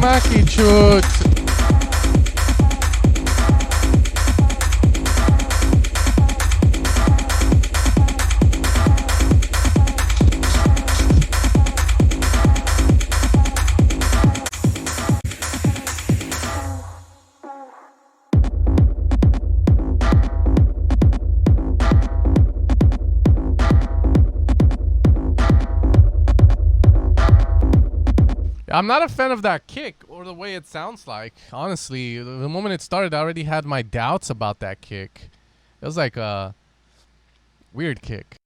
Maki chut. I'm not a fan of that kick or the way it sounds like. Honestly, the moment it started, I already had my doubts about that kick. It was like a weird kick.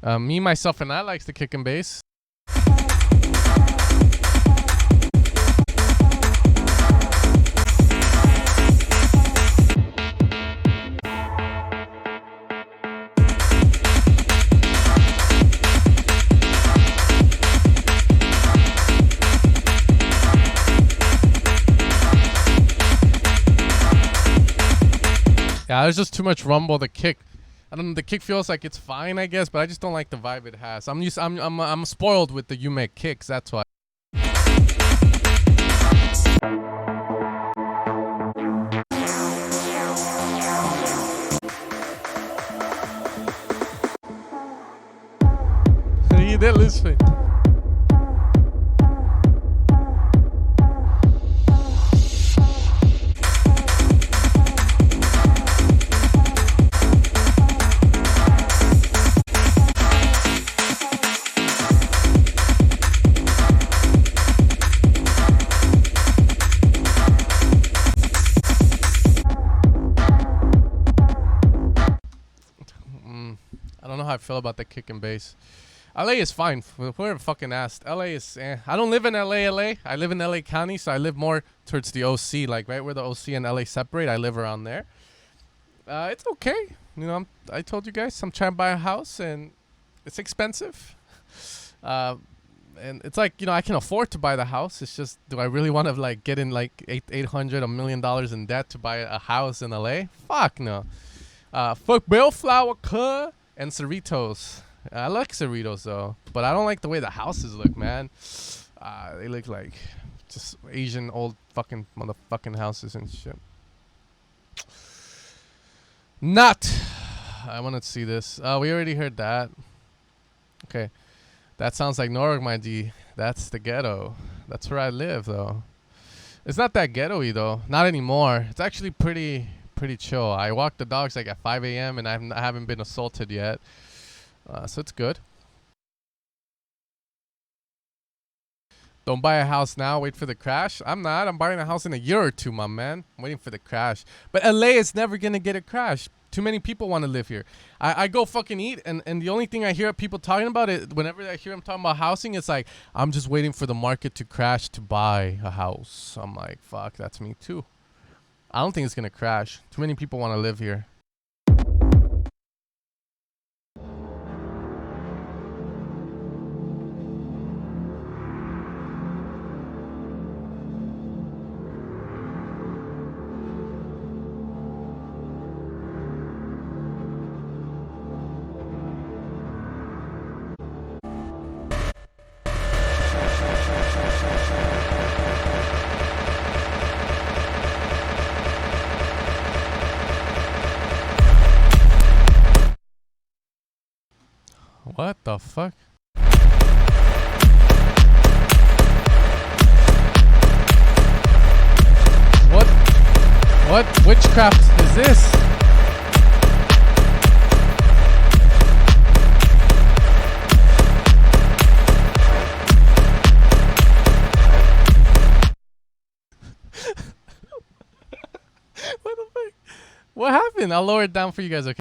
Me, myself, and I likes the kick and bass. Yeah, there's just too much rumble. The kick, I don't know. The kick feels like it's fine, I guess, but I just don't like the vibe it has. I'm spoiled with the Yume kicks. That's why. You did lose me. I don't know how I feel about the kick and bass. LA is fine. Whoever fucking asked. LA is I don't live in LA. I live in LA County, so I live more towards the OC, like right where the OC and LA separate. I live around there. It's okay. You know, I told you guys I'm trying to buy a house and it's expensive. And it's like, you know, I can afford to buy the house. It's just, do I really want to like get in like $800 $1 million in debt to buy a house in LA? Fuck no. Fuck Bellflower Cuh and Cerritos. I like Cerritos though, but I don't like the way the houses look, man. They look like just Asian old fucking motherfucking houses and shit. Not. I want to see this. We already heard that. Okay. That sounds like Norway, my G. That's the ghetto. That's where I live, though. It's not that ghetto-y, though. Not anymore. It's actually pretty chill. I walk the dogs like at 5 a.m. and I haven't been assaulted yet. So it's good. Don't buy a house now. Wait for the crash. I'm not. I'm buying a house in a year or two, my man. I'm waiting for the crash. But LA is never going to get a crash. Too many people want to live here. I go fucking eat, and the only thing I hear people talking about it, whenever I hear them talking about housing, it's like, I'm just waiting for the market to crash to buy a house. I'm like, fuck, that's me too. I don't think it's going to crash. Too many people want to live here. What the fuck? What witchcraft is this? What the fuck? What happened? I'll lower it down for you guys, okay?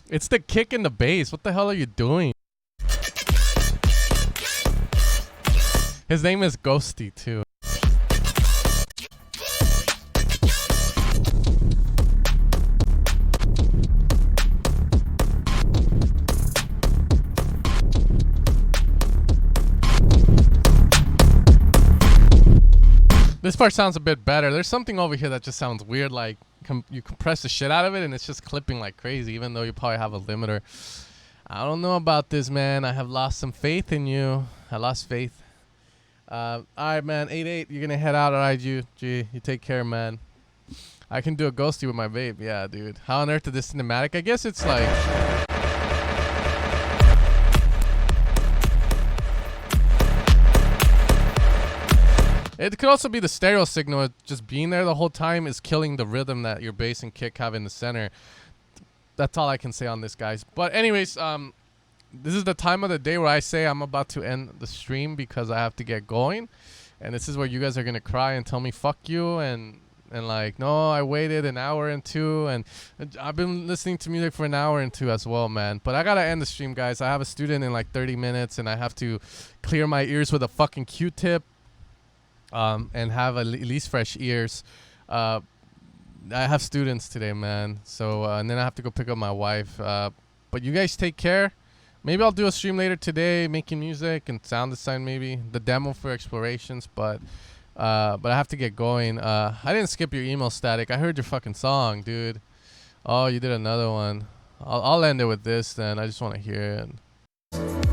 It's the kick in the bass. What the hell are you doing? His name is Ghosty too. This part sounds a bit better. There's something over here that just sounds weird, like you compress the shit out of it and it's just clipping like crazy, even though you probably have a limiter. I don't know about this, man. I have lost some faith in you. I lost faith. Alright, man. 8-8, you're gonna head out. Alright, you take care, man. I can do a ghosty with my vape. Yeah, dude. How on earth did this cinematic? I guess it's like. It could also be the stereo signal. Just being there the whole time is killing the rhythm that your bass and kick have in the center. That's all I can say on this, guys. But anyways, this is the time of the day where I say I'm about to end the stream because I have to get going. And this is where you guys are going to cry and tell me fuck you and like, no, I waited an hour and two, and I've been listening to music for an hour and two as well, man. But I got to end the stream, guys. I have a student in like 30 minutes and I have to clear my ears with a fucking Q-tip. And have at least fresh ears. I have students today, man. So and then I have to go pick up my wife. But you guys take care. Maybe I'll do a stream later today, making music and sound design, maybe the demo for explorations. But I have to get going. I didn't skip your email, Static. I heard your fucking song, dude. Oh, you did another one. I'll end it with this then. I just want to hear it.